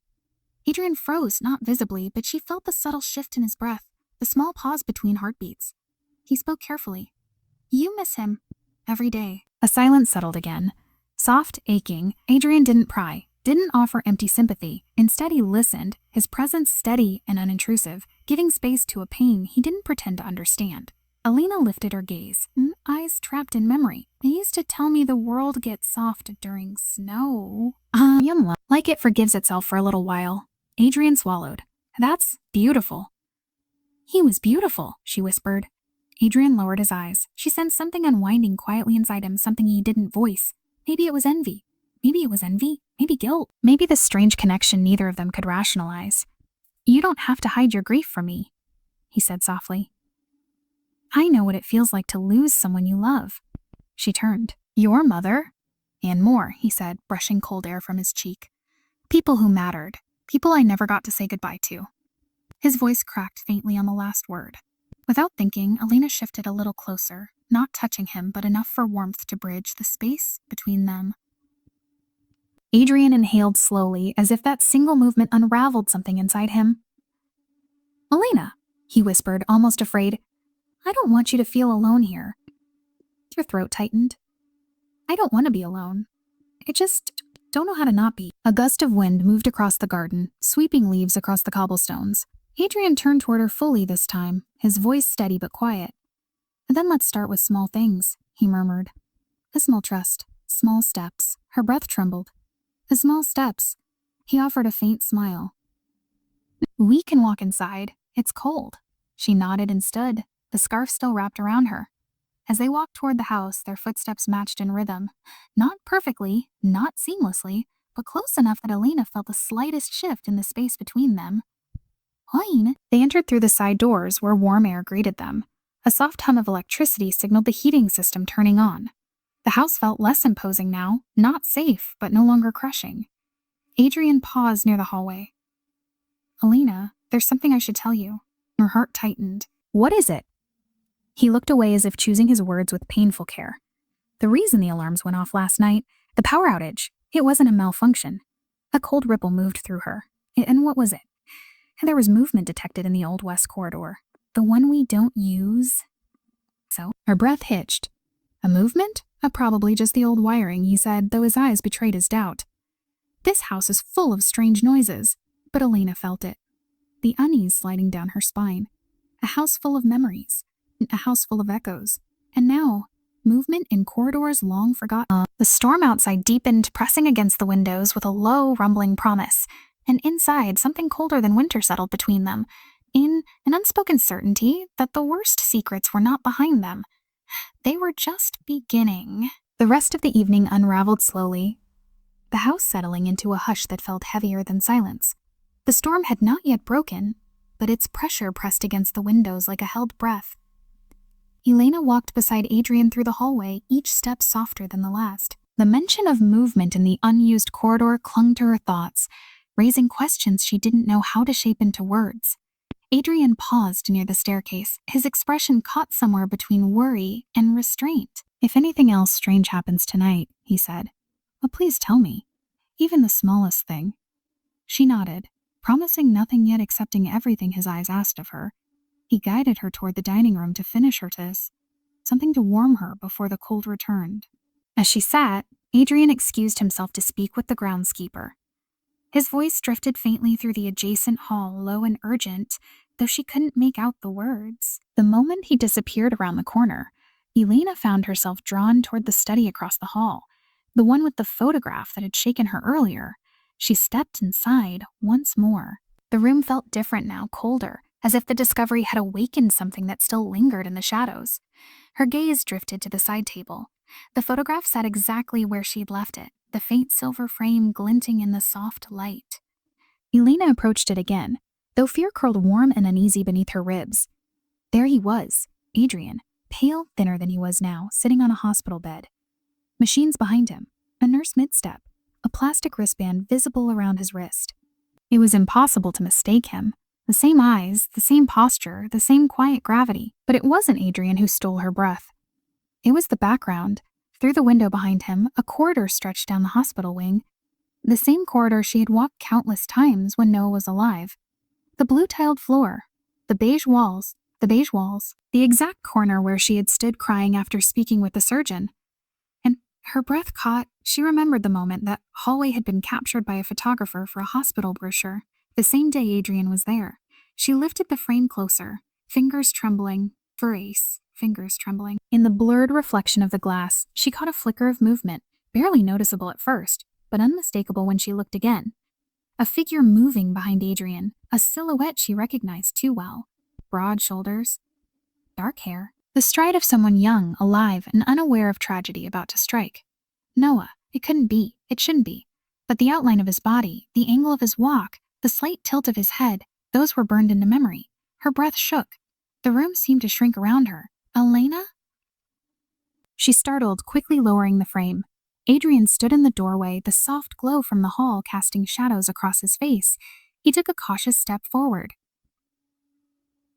Adrian froze, not visibly, but she felt the subtle shift in his breath, the small pause between heartbeats. He spoke carefully. "You miss him." "Every day." A silence settled again. Soft, aching. Adrian didn't pry, didn't offer empty sympathy. Instead he listened, his presence steady and unintrusive, giving space to a pain he didn't pretend to understand. Alina lifted her gaze, eyes trapped in memory. "They used to tell me the world gets soft during snow." Like it forgives itself for a little while." Adrian swallowed. "That's beautiful." "He was beautiful," she whispered. Adrian lowered his eyes. She sensed something unwinding quietly inside him, something he didn't voice. Maybe it was envy. Maybe it was envy. maybe guilt, maybe this strange connection neither of them could rationalize. "You don't have to hide your grief from me," he said softly. "I know what it feels like to lose someone you love." She turned. "Your mother?" "And more," he said, brushing cold air from his cheek. "People who mattered. People I never got to say goodbye to." His voice cracked faintly on the last word. Without thinking, Elena shifted a little closer, not touching him, but enough for warmth to bridge the space between them. Adrian inhaled slowly, as if that single movement unraveled something inside him. "Elena," he whispered, almost afraid, "I don't want you to feel alone here." Your throat tightened. "I don't want to be alone. I just don't know how to not be." A gust of wind moved across the garden, sweeping leaves across the cobblestones. Adrian turned toward her fully this time, his voice steady but quiet. "Then let's start with small things," he murmured. "A small trust, small steps." Her breath trembled. "The small steps." He offered a faint smile. "We can walk inside. It's cold." She nodded and stood, the scarf still wrapped around her. As they walked toward the house, their footsteps matched in rhythm. Not perfectly, not seamlessly, but close enough that Elena felt the slightest shift in the space between them. "Fine." They entered through the side doors, where warm air greeted them. A soft hum of electricity signaled the heating system turning on. The house felt less imposing now, not safe, but no longer crushing. Adrian paused near the hallway. "Elena, there's something I should tell you." Her heart tightened. "What is it?" He looked away as if choosing his words with painful care. "The reason the alarms went off last night, the power outage, it wasn't a malfunction." A cold ripple moved through her. And what was it? There was movement detected in the Old West corridor. "The one we don't use?" So, her breath hitched. "A movement? Probably just the old wiring," he said, though his eyes betrayed his doubt. "This house is full of strange noises." But Elena felt it. The unease sliding down her spine. A house full of memories. A house full of echoes. And now, movement in corridors long forgotten. The storm outside deepened, pressing against the windows with a low, rumbling promise. And inside, something colder than winter settled between them, in an unspoken certainty that the worst secrets were not behind them. They were just beginning. The rest of the evening unraveled slowly, the house settling into a hush that felt heavier than silence. The storm had not yet broken, but its pressure pressed against the windows like a held breath. Elena walked beside Adrian through the hallway, each step softer than the last. The mention of movement in the unused corridor clung to her thoughts, raising questions she didn't know how to shape into words. Adrian paused near the staircase, his expression caught somewhere between worry and restraint. "If anything else strange happens tonight," he said, "well, please tell me. Even the smallest thing." She nodded, promising nothing yet accepting everything his eyes asked of her. He guided her toward the dining room to finish her kiss, something to warm her before the cold returned. As she sat, Adrian excused himself to speak with the groundskeeper. His voice drifted faintly through the adjacent hall, low and urgent, though she couldn't make out the words. The moment he disappeared around the corner, Elena found herself drawn toward the study across the hall, the one with the photograph that had shaken her earlier. She stepped inside once more. The room felt different now, colder, as if the discovery had awakened something that still lingered in the shadows. Her gaze drifted to the side table. The photograph sat exactly where she'd left it, the faint silver frame glinting in the soft light. Elena approached it again, though fear curled warm and uneasy beneath her ribs. There he was, Adrian, pale, thinner than he was now, sitting on a hospital bed. Machines behind him, a nurse mid-step, a plastic wristband visible around his wrist. It was impossible to mistake him. The same eyes, the same posture, the same quiet gravity. But it wasn't Adrian who stole her breath. It was the background. Through the window behind him, a corridor stretched down the hospital wing. The same corridor she had walked countless times when Noah was alive. The blue-tiled floor, the beige walls, the exact corner where she had stood crying after speaking with the surgeon. And her breath caught. She remembered the moment that hallway had been captured by a photographer for a hospital brochure. The same day Adrian was there. She lifted the frame closer, fingers trembling, fingers trembling. In the blurred reflection of the glass, she caught a flicker of movement, barely noticeable at first, but unmistakable when she looked again. A figure moving behind Adrian, a silhouette she recognized too well. Broad shoulders, dark hair, the stride of someone young, alive, and unaware of tragedy about to strike. Noah. It couldn't be. It shouldn't be. But the outline of his body, the angle of his walk, the slight tilt of his head, those were burned into memory. Her breath shook. The room seemed to shrink around her. Elena? She startled, quickly lowering the frame. Adrian stood in the doorway, the soft glow from the hall casting shadows across his face. He took a cautious step forward.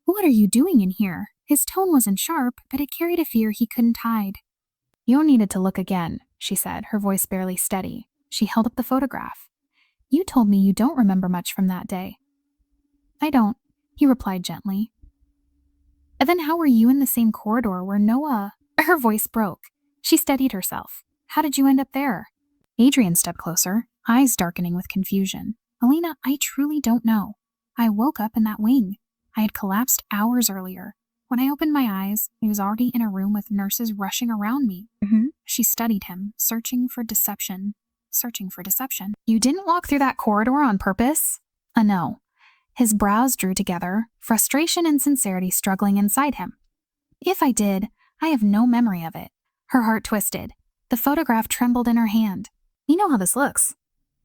What are you doing in here? His tone wasn't sharp, but it carried a fear he couldn't hide. You needed to look again, she said, her voice barely steady. She held up the photograph. You told me you don't remember much from that day. I don't, he replied gently. Then how were you in the same corridor where Noah... Her voice broke. She steadied herself. How did you end up there? Adrian stepped closer, eyes darkening with confusion. Elena, I truly don't know. I woke up in that wing. I had collapsed hours earlier. When I opened my eyes, I was already in a room with nurses rushing around me. She studied him, searching for deception. You didn't walk through that corridor on purpose? No. His brows drew together, frustration and sincerity struggling inside him. If I did, I have no memory of it. Her heart twisted. The photograph trembled in her hand. You know how this looks,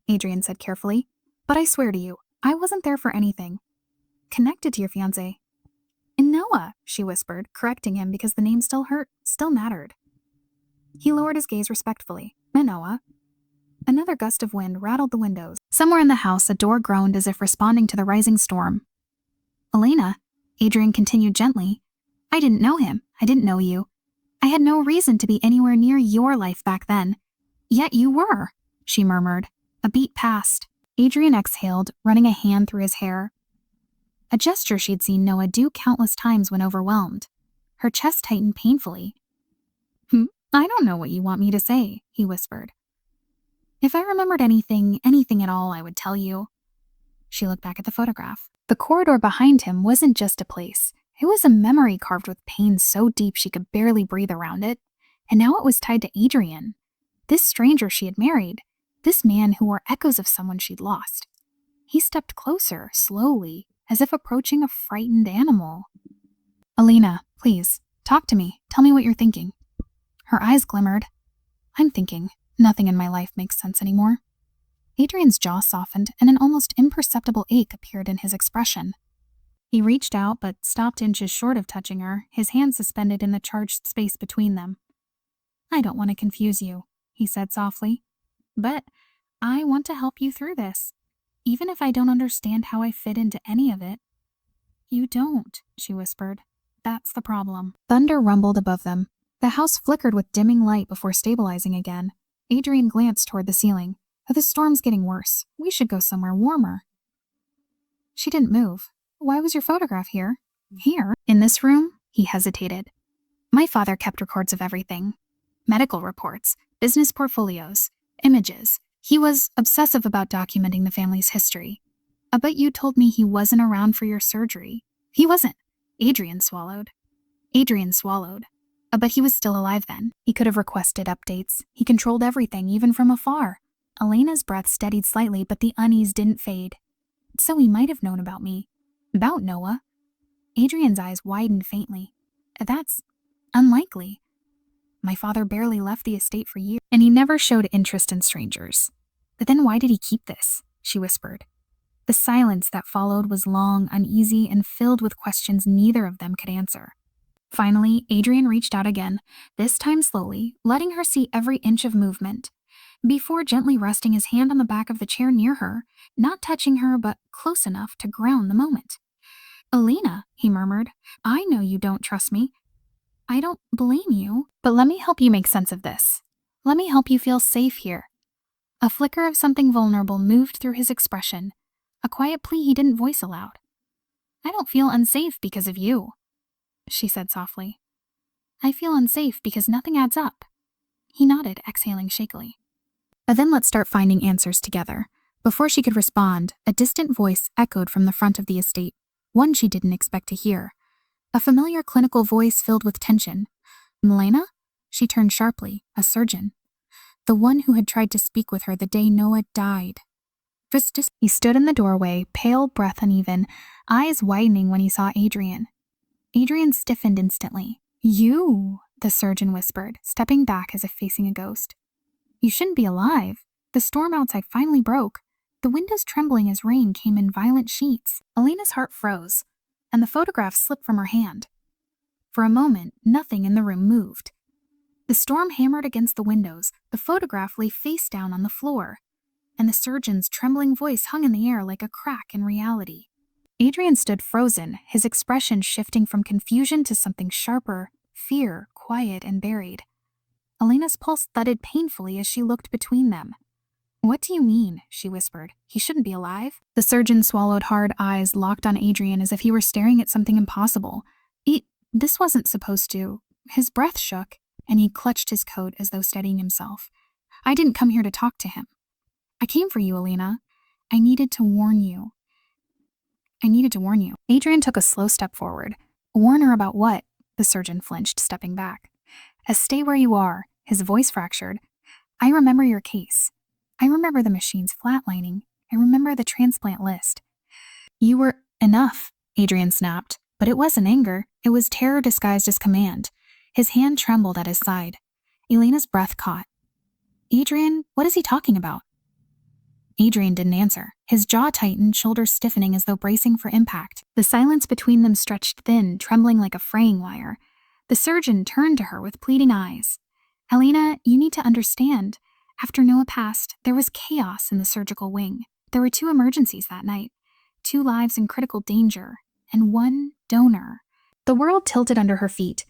Adrian said carefully. But I swear to you, I wasn't there for anything. Connected to your fiancé. Noah, she whispered, correcting him because the name still mattered. He lowered his gaze respectfully. Noah. Another gust of wind rattled the windows. Somewhere in the house, a door groaned as if responding to the rising storm. Elena, Adrian continued gently, I didn't know him. I didn't know you. I had no reason to be anywhere near your life back then. Yet you were, she murmured. A beat passed. Adrian exhaled, running a hand through his hair. A gesture she'd seen Noah do countless times when overwhelmed. Her chest tightened painfully. I don't know what you want me to say, he whispered. If I remembered anything at all, I would tell you. She looked back at the photograph. The corridor behind him wasn't just a place. It was a memory carved with pain so deep she could barely breathe around it. And now it was tied to Adrian. This stranger she had married. This man who wore echoes of someone she'd lost. He stepped closer, slowly, as if approaching a frightened animal. Elena, please, talk to me. Tell me what you're thinking. Her eyes glimmered. I'm thinking. Nothing in my life makes sense anymore. Adrian's jaw softened and an almost imperceptible ache appeared in his expression. He reached out but stopped inches short of touching her, his hand suspended in the charged space between them. I don't want to confuse you, he said softly, but I want to help you through this, even if I don't understand how I fit into any of it. You don't, she whispered. That's the problem. Thunder rumbled above them. The house flickered with dimming light before stabilizing again. Adrian glanced toward the ceiling. The storm's getting worse. We should go somewhere warmer. She didn't move. Why was your photograph here? Here? In this room? He hesitated. My father kept records of everything. Medical reports, business portfolios, images. He was obsessive about documenting the family's history. But you told me he wasn't around for your surgery. He wasn't. Adrian swallowed. But he was still alive then. He could have requested updates. He controlled everything, even from afar. Elena's breath steadied slightly, but the unease didn't fade. So he might have known about me. About Noah. Adrian's eyes widened faintly. That's unlikely. My father barely left the estate for years, and he never showed interest in strangers. But then why did he keep this? She whispered. The silence that followed was long, uneasy, and filled with questions neither of them could answer. Finally, Adrian reached out again, this time slowly, letting her see every inch of movement, before gently resting his hand on the back of the chair near her, not touching her but close enough to ground the moment. Elena, he murmured, I know you don't trust me. I don't blame you, but let me help you make sense of this. Let me help you feel safe here. A flicker of something vulnerable moved through his expression, a quiet plea he didn't voice aloud. I don't feel unsafe because of you, she said softly. I feel unsafe because nothing adds up. He nodded, exhaling shakily. Then let's start finding answers together. Before she could respond, a distant voice echoed from the front of the estate, one she didn't expect to hear. A familiar clinical voice filled with tension. Elena? She turned sharply, a surgeon. The one who had tried to speak with her the day Noah died. He stood in the doorway, pale, breath uneven, eyes widening when he saw Adrian. Adrian stiffened instantly. You, the surgeon whispered, stepping back as if facing a ghost. You shouldn't be alive. The storm outside finally broke, the windows trembling as rain came in violent sheets. Elena's heart froze, and the photograph slipped from her hand. For a moment, nothing in the room moved. The storm hammered against the windows, the photograph lay face down on the floor, and the surgeon's trembling voice hung in the air like a crack in reality. Adrian stood frozen, his expression shifting from confusion to something sharper, fear, quiet and buried. Elena's pulse thudded painfully as she looked between them. "What do you mean?" she whispered. "He shouldn't be alive?" The surgeon swallowed hard, eyes locked on Adrian as if he were staring at something impossible. This wasn't supposed to." His breath shook, and he clutched his coat as though steadying himself. "I didn't come here to talk to him. I came for you, Elena. I needed to warn you. Adrian took a slow step forward. "Warn her about what?" The surgeon flinched, stepping back. "Stay where you are," his voice fractured. "I remember your case. I remember the machines flatlining. I remember the transplant list." "You were..." "Enough," Adrian snapped. But it wasn't anger. It was terror disguised as command. His hand trembled at his side. Elena's breath caught. "Adrian, what is he talking about?" Adrian didn't answer. His jaw tightened, shoulders stiffening as though bracing for impact. The silence between them stretched thin, trembling like a fraying wire. The surgeon turned to her with pleading eyes. "Elena, you need to understand. After Noah passed, there was chaos in the surgical wing. There were 2 emergencies that night. 2 lives in critical danger. And 1 donor." The world tilted under her feet.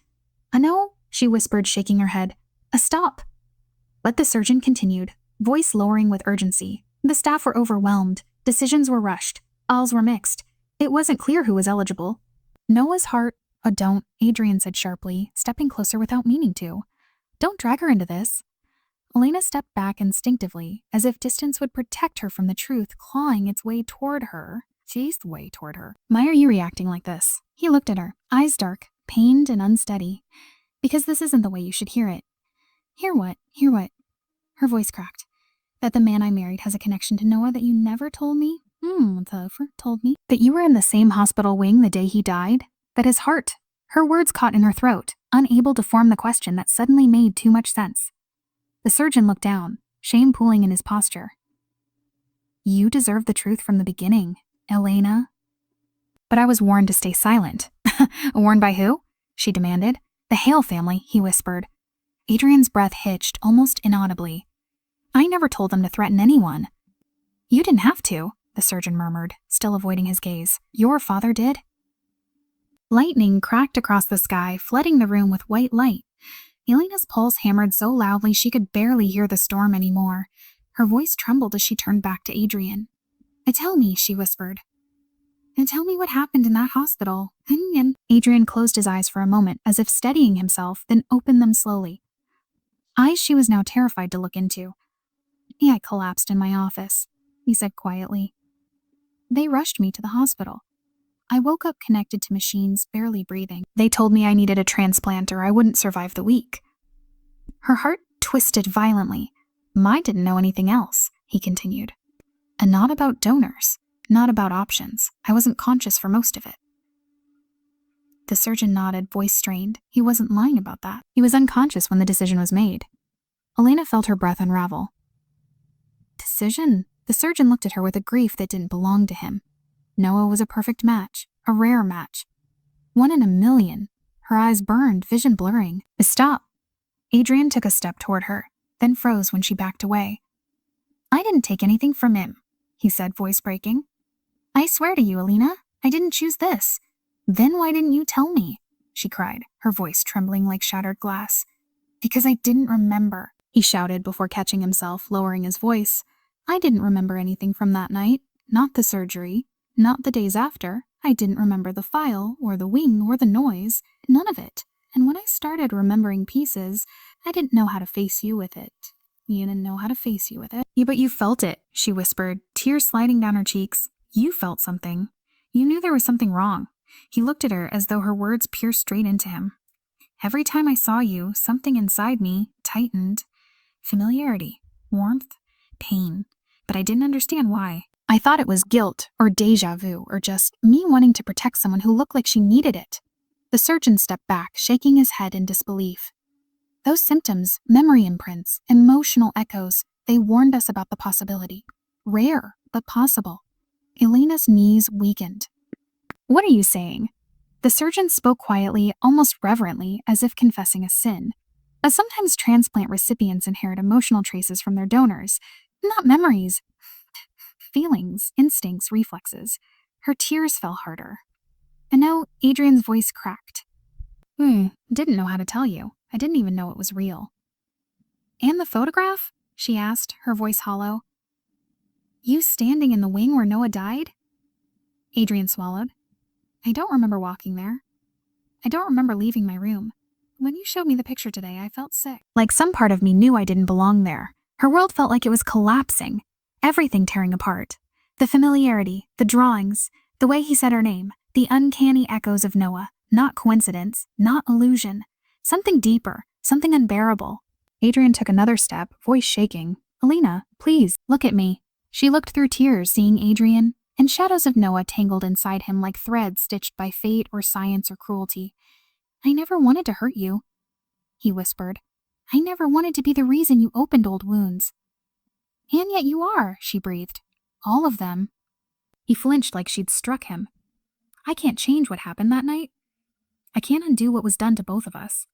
"No," she whispered, shaking her head. "Stop." But the surgeon continued, voice lowering with urgency. The staff were overwhelmed. Decisions were rushed. Alls were mixed. It wasn't clear who was eligible. "Noah's heart..." "Oh, don't," Adrian said sharply, stepping closer without meaning to. "Don't drag her into this." Elena stepped back instinctively, as if distance would protect her from the truth clawing its way toward her. "Why are you reacting like this?" He looked at her, eyes dark, pained and unsteady. "Because this isn't the way you should hear it." "Hear what? Hear what?" Her voice cracked. "That the man I married has a connection to Noah that you never told me?" Told me. "That you were in the same hospital wing the day he died? That his heart..." Her words caught in her throat, unable to form the question that suddenly made too much sense. The surgeon looked down, shame pooling in his posture. "You deserved the truth from the beginning, Elena." "But I was warned to stay silent." "Warned by who?" she demanded. "The Hale family," he whispered. Adrian's breath hitched, almost inaudibly. "I never told them to threaten anyone." "You didn't have to," the surgeon murmured, still avoiding his gaze. "Your father did." Lightning cracked across the sky, flooding the room with white light. Elena's pulse hammered so loudly she could barely hear the storm anymore. Her voice trembled as she turned back to Adrian. "Tell me," she whispered. "Tell me what happened in that hospital." Adrian closed his eyes for a moment, as if steadying himself, then opened them slowly. Eyes she was now terrified to look into. "I collapsed in my office," he said quietly. "They rushed me to the hospital. I woke up connected to machines, barely breathing. They told me I needed a transplant or I wouldn't survive the week." Her heart twisted violently. "I didn't know anything else," he continued. "And not about donors, not about options. I wasn't conscious for most of it." The surgeon nodded, voice strained. He wasn't lying about that. He was unconscious when the decision was made. Elena felt her breath unravel. "Decision?" The surgeon looked at her with a grief that didn't belong to him. Noah was a perfect match, a rare match. 1 in a million. Her eyes burned, vision blurring. "Stop." Adrian took a step toward her, then froze when she backed away. "I didn't take anything from him," he said, voice breaking. "I swear to you, Elena, I didn't choose this." "Then why didn't you tell me?" she cried, her voice trembling like shattered glass. "Because I didn't remember," he shouted before catching himself, lowering his voice. "I didn't remember anything from that night. Not the surgery. Not the days after. I didn't remember the file, or the wing, or the noise. None of it. And when I started remembering pieces, I didn't know how to face you with it." "You didn't know how to face you with it?" "Yeah, but you felt it," she whispered, tears sliding down her cheeks. "You felt something. You knew there was something wrong." He looked at her as though her words pierced straight into him. "Every time I saw you, something inside me tightened. Familiarity, warmth, pain. But I didn't understand why. I thought it was guilt, or déjà vu, or just me wanting to protect someone who looked like she needed it." The surgeon stepped back, shaking his head in disbelief. "Those symptoms, memory imprints, emotional echoes, They warned us about the possibility. Rare, but possible. Elena's knees weakened. What are you saying? The surgeon spoke quietly, almost reverently, as if confessing a sin. As sometimes transplant recipients inherit emotional traces from their donors, not memories, feelings, instincts, reflexes. Her tears fell harder. And now Adrian's voice cracked. Didn't know how to tell you. I didn't even know it was real. And the photograph? She asked, her voice hollow. You standing in the wing where Noah died? Adrian swallowed. I don't remember walking there. I don't remember leaving my room. When you showed me the picture today, I felt sick. Like some part of me knew I didn't belong there. Her world felt like it was collapsing, everything tearing apart. The familiarity, the drawings, the way he said her name, the uncanny echoes of Noah. Not coincidence, not illusion. Something deeper, something unbearable. Adrian took another step, voice shaking. Elena, please, look at me. She looked through tears, seeing Adrian, and shadows of Noah tangled inside him like threads stitched by fate or science or cruelty. I never wanted to hurt you, he whispered. I never wanted to be the reason you opened old wounds. And yet you are, she breathed. All of them. He flinched like she'd struck him. I can't change what happened that night. I can't undo what was done to both of us.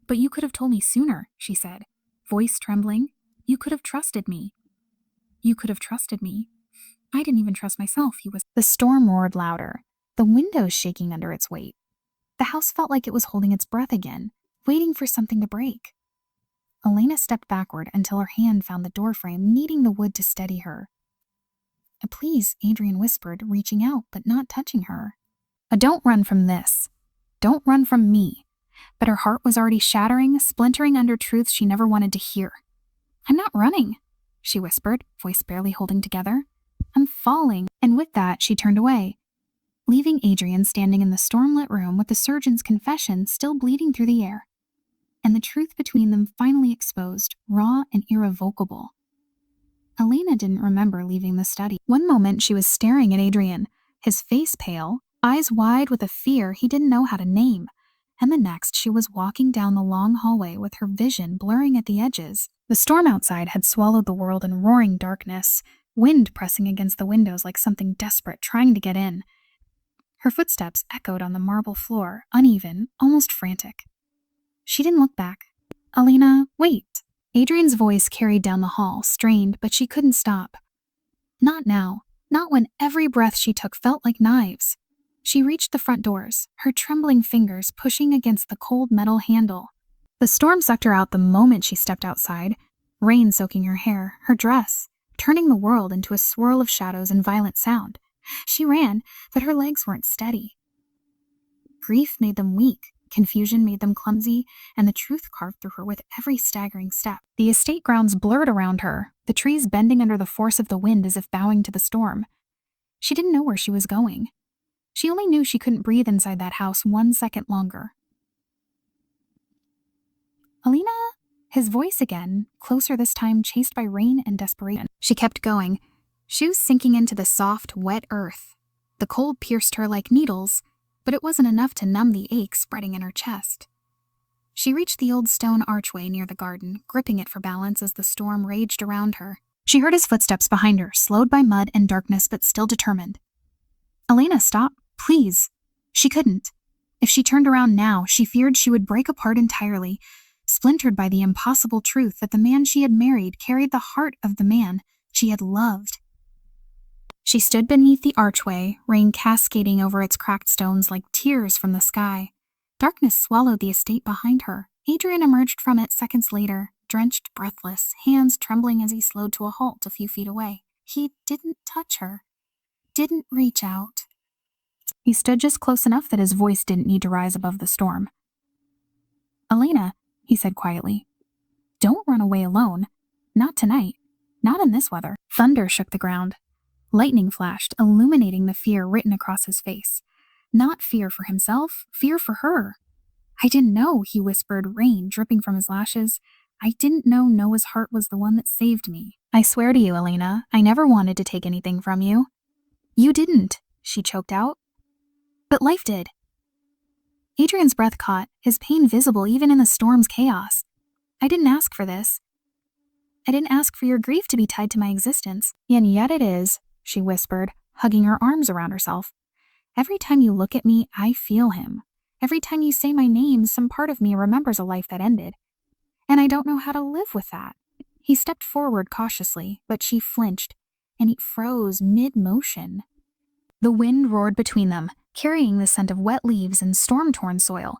But you could have told me sooner, she said, voice trembling. You could have trusted me. You could have trusted me. I didn't even trust myself, he was. The storm roared louder, the windows shaking under its weight. The house felt like it was holding its breath again, waiting for something to break. Elena stepped backward until her hand found the doorframe, kneading the wood to steady her. Please, Adrian whispered, reaching out but not touching her. Don't run from this. Don't run from me. But her heart was already shattering, splintering under truths she never wanted to hear. I'm not running, she whispered, voice barely holding together. I'm falling. And with that, she turned away, leaving Adrian standing in the stormlit room with the surgeon's confession still bleeding through the air, and the truth between them finally exposed, raw and irrevocable. Elena didn't remember leaving the study. One moment she was staring at Adrian, his face pale, eyes wide with a fear he didn't know how to name, and the next she was walking down the long hallway with her vision blurring at the edges. The storm outside had swallowed the world in roaring darkness, wind pressing against the windows like something desperate trying to get in. Her footsteps echoed on the marble floor, uneven, almost frantic. She didn't look back. Elena, wait. Adrian's voice carried down the hall, strained, but she couldn't stop. Not now. Not when every breath she took felt like knives. She reached the front doors, her trembling fingers pushing against the cold metal handle. The storm sucked her out the moment she stepped outside, rain soaking her hair, her dress, turning the world into a swirl of shadows and violent sound. She ran, but her legs weren't steady. Grief made them weak, confusion made them clumsy, and the truth carved through her with every staggering step. The estate grounds blurred around her, the trees bending under the force of the wind as if bowing to the storm. She didn't know where she was going. She only knew she couldn't breathe inside that house 1 second longer. Elena? His voice again, closer this time, chased by rain and desperation. She kept going, shoes sinking into the soft, wet earth. The cold pierced her like needles, but it wasn't enough to numb the ache spreading in her chest. She reached the old stone archway near the garden, gripping it for balance as the storm raged around her. She heard his footsteps behind her, slowed by mud and darkness but still determined. Elena, stop, please. She couldn't. If she turned around now, she feared she would break apart entirely, splintered by the impossible truth that the man she had married carried the heart of the man she had loved. She stood beneath the archway, rain cascading over its cracked stones like tears from the sky. Darkness swallowed the estate behind her. Adrian emerged from it seconds later, drenched, breathless, hands trembling as he slowed to a halt a few feet away. He didn't touch her, didn't reach out. He stood just close enough that his voice didn't need to rise above the storm. Elena, he said quietly, don't run away alone. Not tonight. Not in this weather. Thunder shook the ground. Lightning flashed, illuminating the fear written across his face. Not fear for himself, fear for her. I didn't know, he whispered, rain dripping from his lashes. I didn't know Noah's heart was the one that saved me. I swear to you, Elena, I never wanted to take anything from you. You didn't, she choked out. But life did. Adrian's breath caught, his pain visible even in the storm's chaos. I didn't ask for this. I didn't ask for your grief to be tied to my existence. And yet it is, she whispered, hugging her arms around herself. Every time you look at me, I feel him. Every time you say my name, some part of me remembers a life that ended. And I don't know how to live with that. He stepped forward cautiously, but she flinched, and he froze mid-motion. The wind roared between them, carrying the scent of wet leaves and storm-torn soil.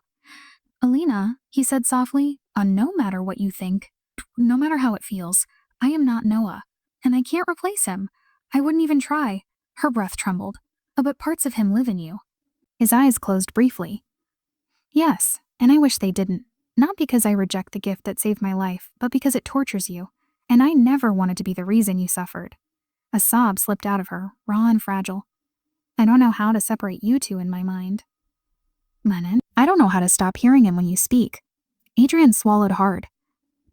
Alina, he said softly, no matter what you think, no matter how it feels, I am not Noah, and I can't replace him. I wouldn't even try. Her breath trembled. But parts of him live in you. His eyes closed briefly. Yes, and I wish they didn't. Not because I reject the gift that saved my life, but because it tortures you. And I never wanted to be the reason you suffered. A sob slipped out of her, raw and fragile. I don't know how to separate you two in my mind. Manon, I don't know how to stop hearing him when you speak. Adrian swallowed hard.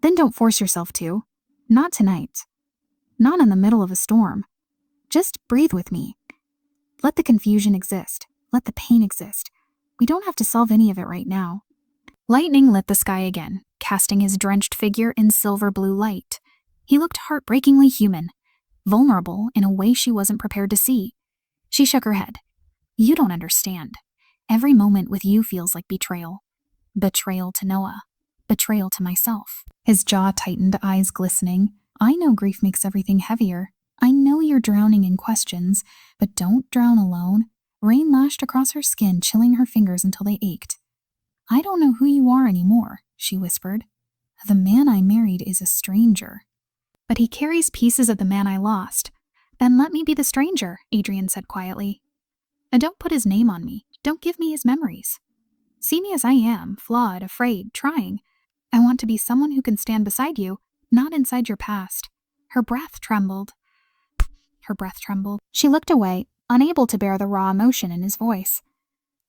Then don't force yourself to. Not tonight. Not in the middle of a storm. Just breathe with me. Let the confusion exist. Let the pain exist. We don't have to solve any of it right now. Lightning lit the sky again, casting his drenched figure in silver blue light. He looked heartbreakingly human, vulnerable in a way she wasn't prepared to see. She shook her head. You don't understand. Every moment with you feels like betrayal. Betrayal to Noah. Betrayal to myself. His jaw tightened, eyes glistening. I know grief makes everything heavier. I know you're drowning in questions, but don't drown alone. Rain lashed across her skin, chilling her fingers until they ached. I don't know who you are anymore, she whispered. The man I married is a stranger. But he carries pieces of the man I lost. Then let me be the stranger, Adrian said quietly. And don't put his name on me. Don't give me his memories. See me as I am, flawed, afraid, trying. I want to be someone who can stand beside you, not inside your past. Her breath trembled. She looked away, unable to bear the raw emotion in his voice.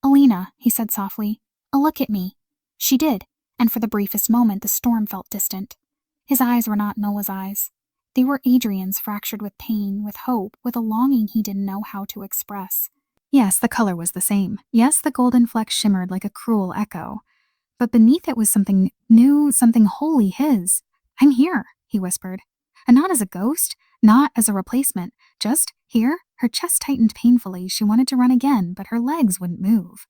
Alina, he said softly, look at me. She did, and for the briefest moment the storm felt distant. His eyes were not Noah's eyes. They were Adrian's, fractured with pain, with hope, with a longing he didn't know how to express. Yes, the color was the same. Yes, the golden fleck shimmered like a cruel echo. But beneath it was something new, something wholly his. I'm here, he whispered. And not as a ghost, not as a replacement, just here. Her chest tightened painfully. She wanted to run again, but her legs wouldn't move.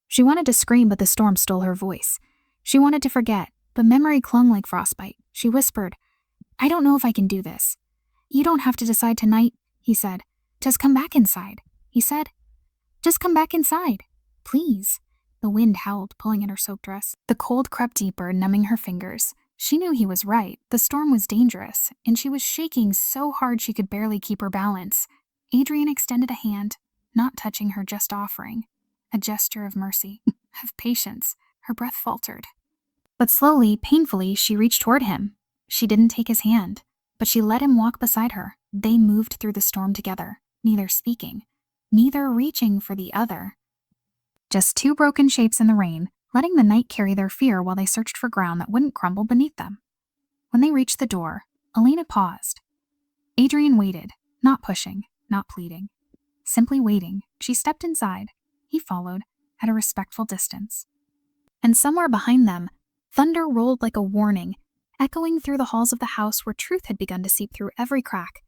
She wanted to scream, but the storm stole her voice. She wanted to forget, but memory clung like frostbite. She whispered, I don't know if I can do this. You don't have to decide tonight, he said. Just come back inside, he said. Just come back inside, please. The wind howled, pulling at her soaked dress. The cold crept deeper, numbing her fingers. She knew he was right. The storm was dangerous, and she was shaking so hard she could barely keep her balance. Adrian extended a hand, not touching her, just offering. A gesture of mercy, of patience. Her breath faltered. But slowly, painfully, she reached toward him. She didn't take his hand, but she let him walk beside her. They moved through the storm together, neither speaking, neither reaching for the other. Just two broken shapes in the rain, letting the night carry their fear while they searched for ground that wouldn't crumble beneath them. When they reached the door, Alina paused. Adrian waited, not pushing, not pleading. Simply waiting, she stepped inside. He followed, at a respectful distance. And somewhere behind them, thunder rolled like a warning, echoing through the halls of the house where truth had begun to seep through every crack.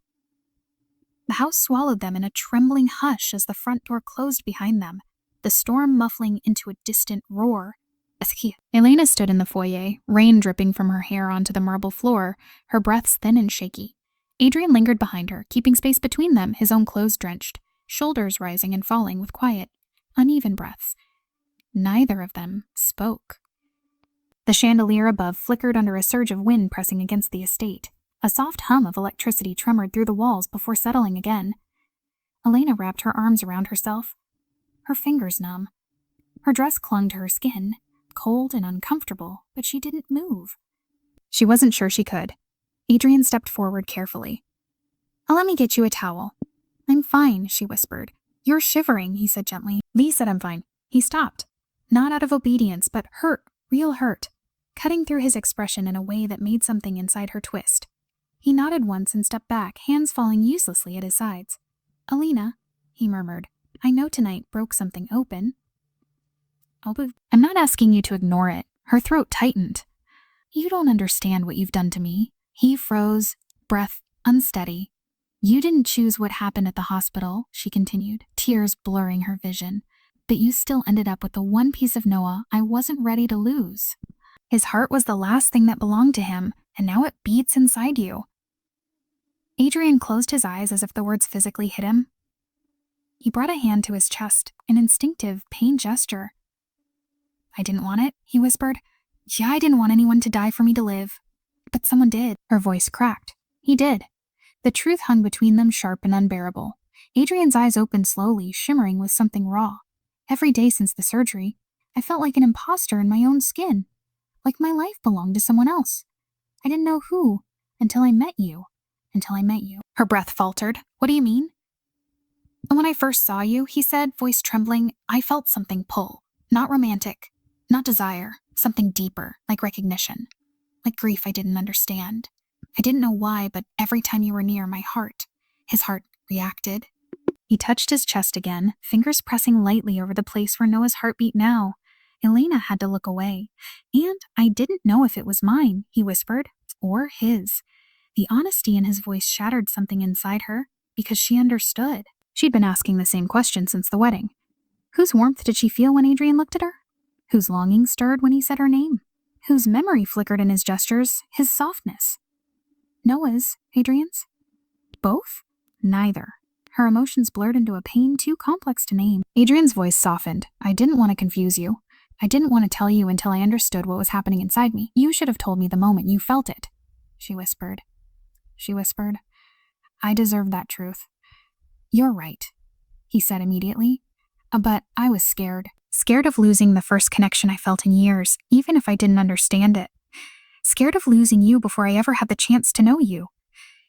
The house swallowed them in a trembling hush as the front door closed behind them, the storm muffling into a distant roar. Elena stood in the foyer, rain dripping from her hair onto the marble floor, her breaths thin and shaky. Adrian lingered behind her, keeping space between them, his own clothes drenched, shoulders rising and falling with quiet, uneven breaths. Neither of them spoke. The chandelier above flickered under a surge of wind pressing against the estate. A soft hum of electricity tremored through the walls before settling again. Elena wrapped her arms around herself, her fingers numb. Her dress clung to her skin, cold and uncomfortable, but she didn't move. She wasn't sure she could. Adrian stepped forward carefully. Let me get you a towel. I'm fine, she whispered. You're shivering, he said gently. Lee said I'm fine. He stopped. Not out of obedience, but hurt, real hurt, cutting through his expression in a way that made something inside her twist. He nodded once and stepped back, hands falling uselessly at his sides. Alina, he murmured, I know tonight broke something open. I'm not asking you to ignore it. Her throat tightened. You don't understand what you've done to me. He froze, breath unsteady. You didn't choose what happened at the hospital, she continued, tears blurring her vision. But you still ended up with the one piece of Noah I wasn't ready to lose. His heart was the last thing that belonged to him, and now it beats inside you. Adrian closed his eyes as if the words physically hit him. He brought a hand to his chest, an instinctive pain gesture. I didn't want it, he whispered. Yeah, I didn't want anyone to die for me to live. But someone did. Her voice cracked. He did. The truth hung between them, sharp and unbearable. Adrian's eyes opened slowly, shimmering with something raw. Every day since the surgery, I felt like an imposter in my own skin. Like my life belonged to someone else. I didn't know who, until I met you. Her breath faltered. What do you mean? When I first saw you, he said, voice trembling, I felt something pull. Not romantic, not desire, something deeper, like recognition. Like grief I didn't understand. I didn't know why, but every time you were near, his heart reacted. He touched his chest again, fingers pressing lightly over the place where Noah's heart beat now. Elena had to look away. And I didn't know if it was mine, he whispered, or his. The honesty in his voice shattered something inside her, because she understood. She'd been asking the same question since the wedding. Whose warmth did she feel when Adrian looked at her? Whose longing stirred when he said her name? Whose memory flickered in his gestures, his softness? Noah's, Adrian's? Both? Neither. Her emotions blurred into a pain too complex to name. Adrian's voice softened. I didn't want to confuse you. I didn't want to tell you until I understood what was happening inside me. You should have told me the moment you felt it, she whispered. I deserve that truth. You're right, he said immediately. But I was scared. Scared of losing the first connection I felt in years, even if I didn't understand it. Scared of losing you before I ever had the chance to know you.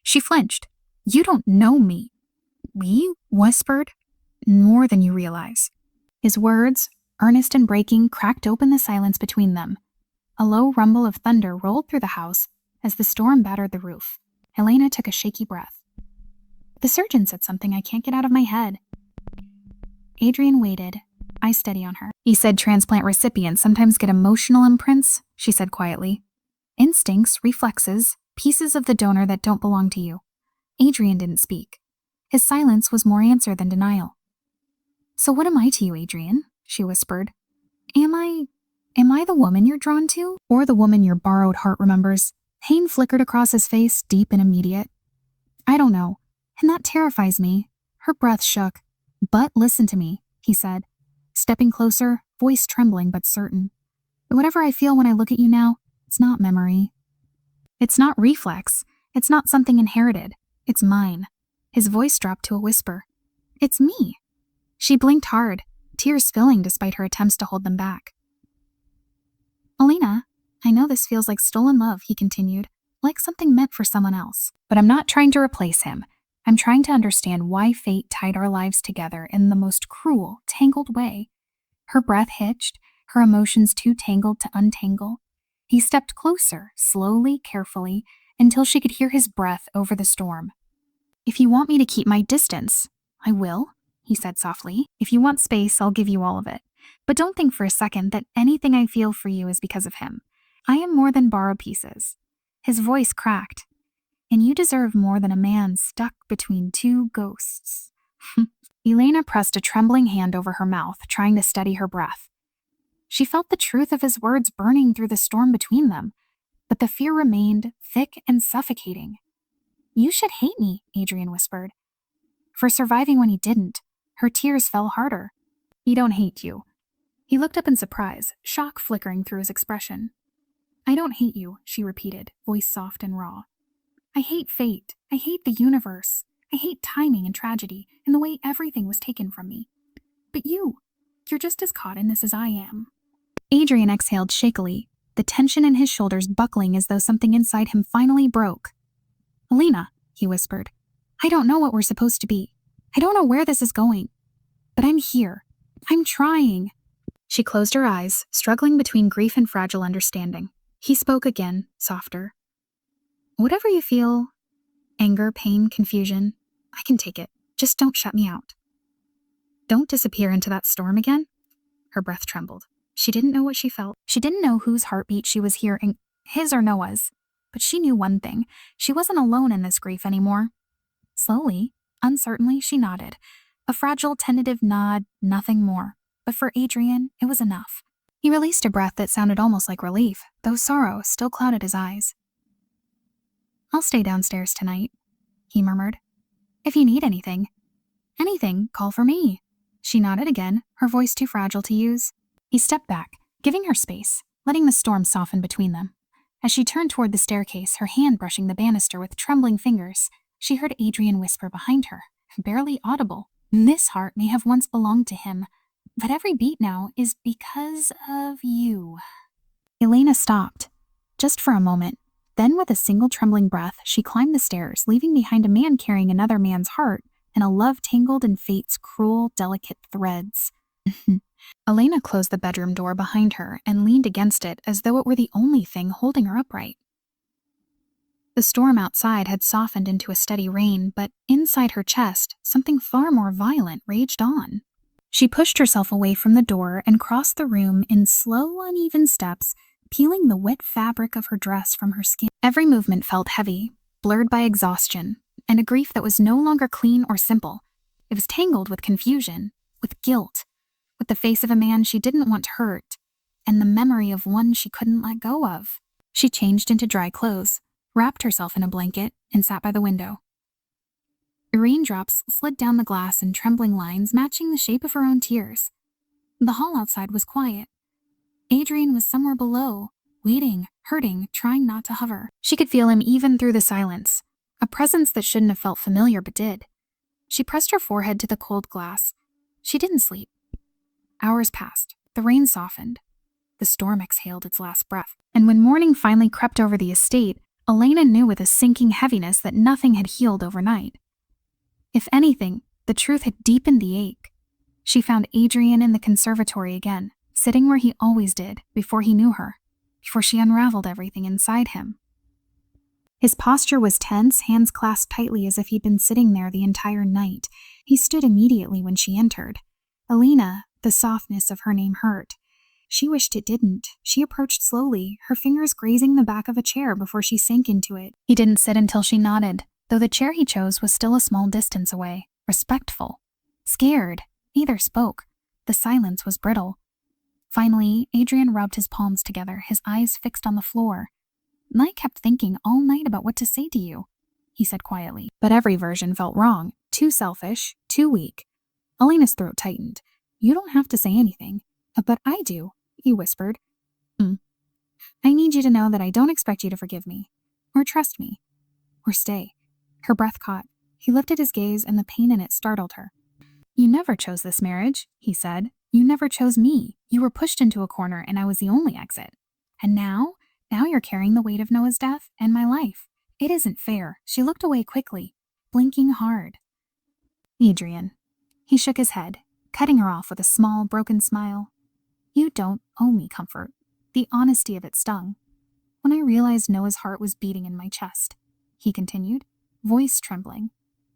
She flinched. You don't know me. We whispered. More than you realize. His words, earnest and breaking, cracked open the silence between them. A low rumble of thunder rolled through the house as the storm battered the roof. Elena took a shaky breath. The surgeon said something I can't get out of my head. Adrian waited, eyes steady on her. He said transplant recipients sometimes get emotional imprints, she said quietly. Instincts, reflexes, pieces of the donor that don't belong to you. Adrian didn't speak. His silence was more answer than denial. So what am I to you, Adrian? She whispered. Am I the woman you're drawn to? Or the woman your borrowed heart remembers? Pain flickered across his face, deep and immediate. I don't know, and that terrifies me. Her breath shook. But listen to me, he said, stepping closer, voice trembling but certain. Whatever I feel when I look at you now, it's not memory. It's not reflex. It's not something inherited. It's mine. His voice dropped to a whisper. It's me. She blinked hard, tears filling despite her attempts to hold them back. Elena, I know this feels like stolen love, he continued, like something meant for someone else. But I'm not trying to replace him. I'm trying to understand why fate tied our lives together in the most cruel, tangled way. Her breath hitched, her emotions too tangled to untangle. He stepped closer, slowly, carefully, until she could hear his breath over the storm. If you want me to keep my distance, I will, he said softly. If you want space, I'll give you all of it. But don't think for a second that anything I feel for you is because of him. I am more than borrowed pieces. His voice cracked. And you deserve more than a man stuck between two ghosts. Elena pressed a trembling hand over her mouth, trying to steady her breath. She felt the truth of his words burning through the storm between them, but the fear remained thick and suffocating. You should hate me, Adrian whispered. For surviving when he didn't, her tears fell harder. He don't hate you. He looked up in surprise, shock flickering through his expression. I don't hate you, she repeated, voice soft and raw. I hate fate. I hate the universe. I hate timing and tragedy and the way everything was taken from me. But you're just as caught in this as I am. Adrian exhaled shakily, the tension in his shoulders buckling as though something inside him finally broke. Elena, he whispered, I don't know what we're supposed to be. I don't know where this is going. But I'm here. I'm trying. She closed her eyes, struggling between grief and fragile understanding. He spoke again, softer. Whatever you feel, anger, pain, confusion, I can take it. Just don't shut me out. Don't disappear into that storm again. Her breath trembled. She didn't know what she felt. She didn't know whose heartbeat she was hearing, his or Noah's. but she knew one thing. She wasn't alone in this grief anymore. Slowly, uncertainly, she nodded. A fragile, tentative nod, nothing more. But for Adrian, it was enough. He released a breath that sounded almost like relief, though sorrow still clouded his eyes. "I'll stay downstairs tonight," he murmured. "If you need anything." "Anything, call for me." She nodded again, her voice too fragile to use. He stepped back, giving her space, letting the storm soften between them. As she turned toward the staircase, her hand brushing the banister with trembling fingers, she heard Adrian whisper behind her, barely audible. "This heart may have once belonged to him, but every beat now is because of you." Elena stopped, just for a moment. Then with a single trembling breath, she climbed the stairs, leaving behind a man carrying another man's heart and a love tangled in fate's cruel, delicate threads. Elena closed the bedroom door behind her and leaned against it as though it were the only thing holding her upright. The storm outside had softened into a steady rain, but inside her chest, something far more violent raged on. She pushed herself away from the door and crossed the room in slow, uneven steps, peeling the wet fabric of her dress from her skin. Every movement felt heavy, blurred by exhaustion, and a grief that was no longer clean or simple. It was tangled with confusion, with guilt, with the face of a man she didn't want to hurt, and the memory of one she couldn't let go of. She changed into dry clothes, wrapped herself in a blanket, and sat by the window. Raindrops slid down the glass in trembling lines matching the shape of her own tears. The hall outside was quiet. Adrian was somewhere below, waiting, hurting, trying not to hover. She could feel him even through the silence, a presence that shouldn't have felt familiar but did. She pressed her forehead to the cold glass. She didn't sleep. Hours passed. The rain softened. The storm exhaled its last breath. And when morning finally crept over the estate, Elena knew with a sinking heaviness that nothing had healed overnight. If anything, the truth had deepened the ache. She found Adrian in the conservatory again, sitting where he always did before he knew her, before she unraveled everything inside him. His posture was tense, hands clasped tightly as if he'd been sitting there the entire night. He stood immediately when she entered. Elena, the softness of her name hurt. She wished it didn't. She approached slowly, her fingers grazing the back of a chair before she sank into it. He didn't sit until she nodded, though the chair he chose was still a small distance away, respectful. Scared, neither spoke. The silence was brittle. Finally, Adrian rubbed his palms together, his eyes fixed on the floor. "I kept thinking all night about what to say to you," he said quietly. But every version felt wrong, too selfish, too weak. Elena's throat tightened. "You don't have to say anything." "But I do," he whispered. "I need you to know that I don't expect you to forgive me, or trust me, or stay." Her breath caught. He lifted his gaze and the pain in it startled her. "You never chose this marriage," he said. "You never chose me. You were pushed into a corner and I was the only exit. And now you're carrying the weight of Noah's death and my life. It isn't fair." She looked away quickly, blinking hard. "Adrian." He shook his head, cutting her off with a small, broken smile. "You don't owe me comfort." The honesty of it stung. "When I realized Noah's heart was beating in my chest," he continued, voice trembling,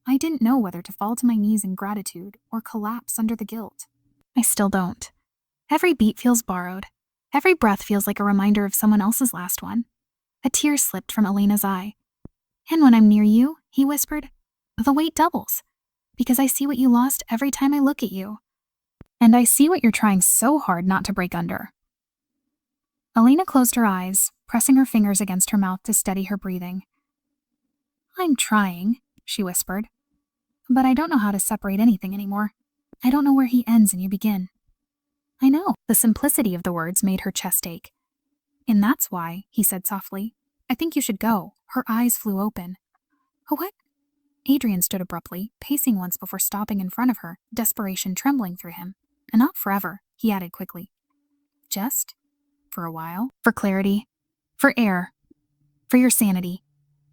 "I didn't know whether to fall to my knees in gratitude or collapse under the guilt. I still don't. Every beat feels borrowed. Every breath feels like a reminder of someone else's last one." A tear slipped from Elena's eye. "And when I'm near you," he whispered, "the weight doubles, because I see what you lost every time I look at you. And I see what you're trying so hard not to break under." Elena closed her eyes, pressing her fingers against her mouth to steady her breathing. "I'm trying," she whispered, "but I don't know how to separate anything anymore. I don't know where he ends and you begin." "I know." The simplicity of the words made her chest ache. "And that's why," he said softly, "I think you should go." Her eyes flew open. "What?" Adrian stood abruptly, pacing once before stopping in front of her, desperation trembling through him. "And not forever," he added quickly. "Just for a while. For clarity. For air. For your sanity.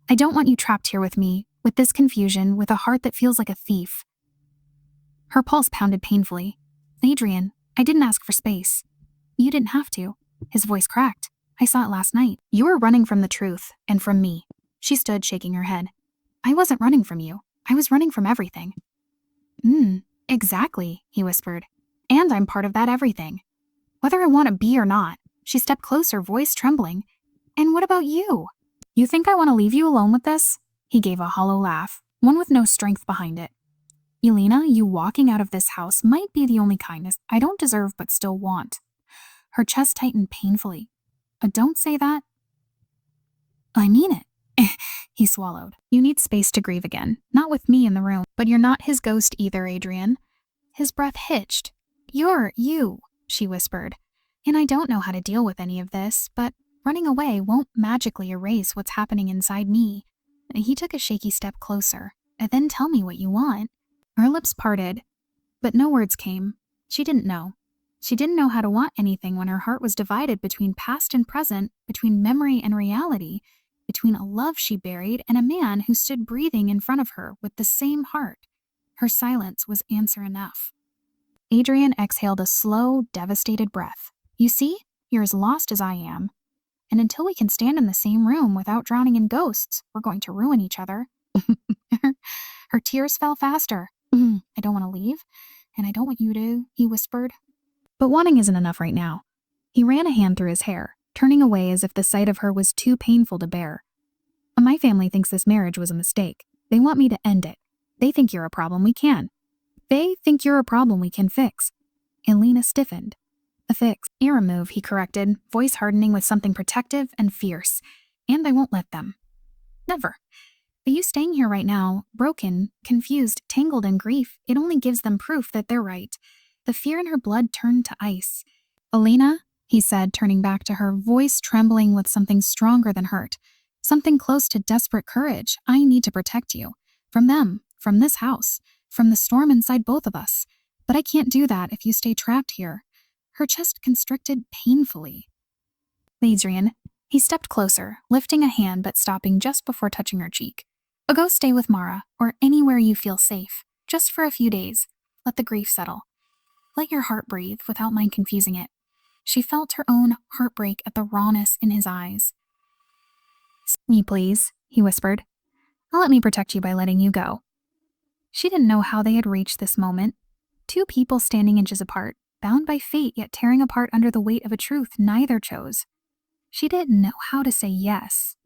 I don't want you trapped here with me, with this confusion, with a heart that feels like a thief." Her pulse pounded painfully. "Adrian, I didn't ask for space." "You didn't have to." His voice cracked. "I saw it last night. You were running from the truth, and from me." She stood shaking her head. "I wasn't running from you. I was running from everything." Exactly," he whispered. "And I'm part of that everything. Whether I want to be or not." She stepped closer, voice trembling. "And what about you?" You think I want to leave you alone with this? He gave a hollow laugh, one with no strength behind it. Elena, you walking out of this house might be the only kindness I don't deserve but still want. Her chest tightened painfully. Don't say that. I mean it. He swallowed. You need space to grieve again, not with me in the room. But you're not his ghost either, Adrian. His breath hitched. You're you, she whispered. And I don't know how to deal with any of this, but running away won't magically erase what's happening inside me. He took a shaky step closer. And then tell me what you want. Her lips parted, but no words came. She didn't know. She didn't know how to want anything when her heart was divided between past and present, between memory and reality, between a love she buried and a man who stood breathing in front of her with the same heart. Her silence was answer enough. Adrian exhaled a slow, devastated breath. You see, you're as lost as I am. And until we can stand in the same room without drowning in ghosts, we're going to ruin each other. Her tears fell faster. I don't want to leave, and I don't want you to, he whispered. But wanting isn't enough right now. He ran a hand through his hair, turning away as if the sight of her was too painful to bear. My family thinks this marriage was a mistake. They want me to end it. They think you're a problem we can. They think you're a problem we can fix. Elena stiffened. A fix. Ear move, he corrected, voice hardening with something protective and fierce. And I won't let them. Never. But you staying here right now, broken, confused, tangled in grief, it only gives them proof that they're right. The fear in her blood turned to ice. Elena, he said, turning back to her, voice trembling with something stronger than hurt. Something close to desperate courage. I need to protect you. From them, from this house, from the storm inside both of us. But I can't do that if you stay trapped here. Her chest constricted painfully. Adrian, he stepped closer, lifting a hand but stopping just before touching her cheek. Go stay with Mara, or anywhere you feel safe, just for a few days. Let the grief settle. Let your heart breathe without mind confusing it. She felt her own heartbreak at the rawness in his eyes. Me, please, he whispered. Let me protect you by letting you go. She didn't know how they had reached this moment. Two people standing inches apart, bound by fate yet tearing apart under the weight of a truth neither chose. She didn't know how to say yes.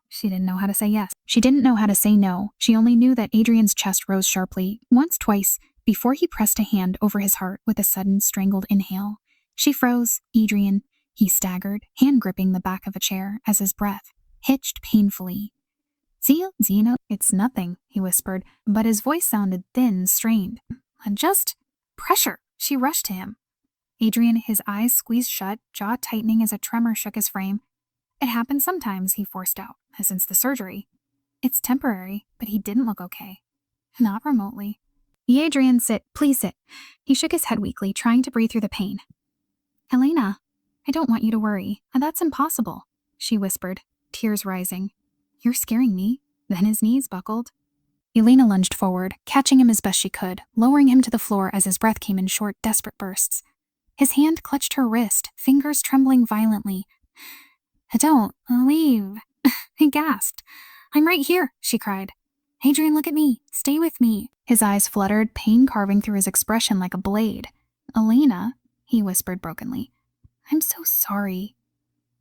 She didn't know how to say yes. She didn't know how to say no. She only knew that Adrian's chest rose sharply, once, twice, before he pressed a hand over his heart with a sudden strangled inhale. She froze. Adrian, he staggered, hand gripping the back of a chair as his breath hitched painfully. Zeno, it's nothing, he whispered, but his voice sounded thin, strained. Just pressure. She rushed to him. Adrian, his eyes squeezed shut, jaw tightening as a tremor shook his frame. It happens sometimes, he forced out, since the surgery. It's temporary, but he didn't look okay. Not remotely. Adrian, sit. Please sit. He shook his head weakly, trying to breathe through the pain. Elena, I don't want you to worry. That's impossible, she whispered, tears rising. You're scaring me. Then his knees buckled. Elena lunged forward, catching him as best she could, lowering him to the floor as his breath came in short, desperate bursts. His hand clutched her wrist, fingers trembling violently. Don't leave, he gasped. I'm right here, she cried. Adrian, look at me. Stay with me. His eyes fluttered, pain carving through his expression like a blade. Elena, he whispered brokenly. I'm so sorry.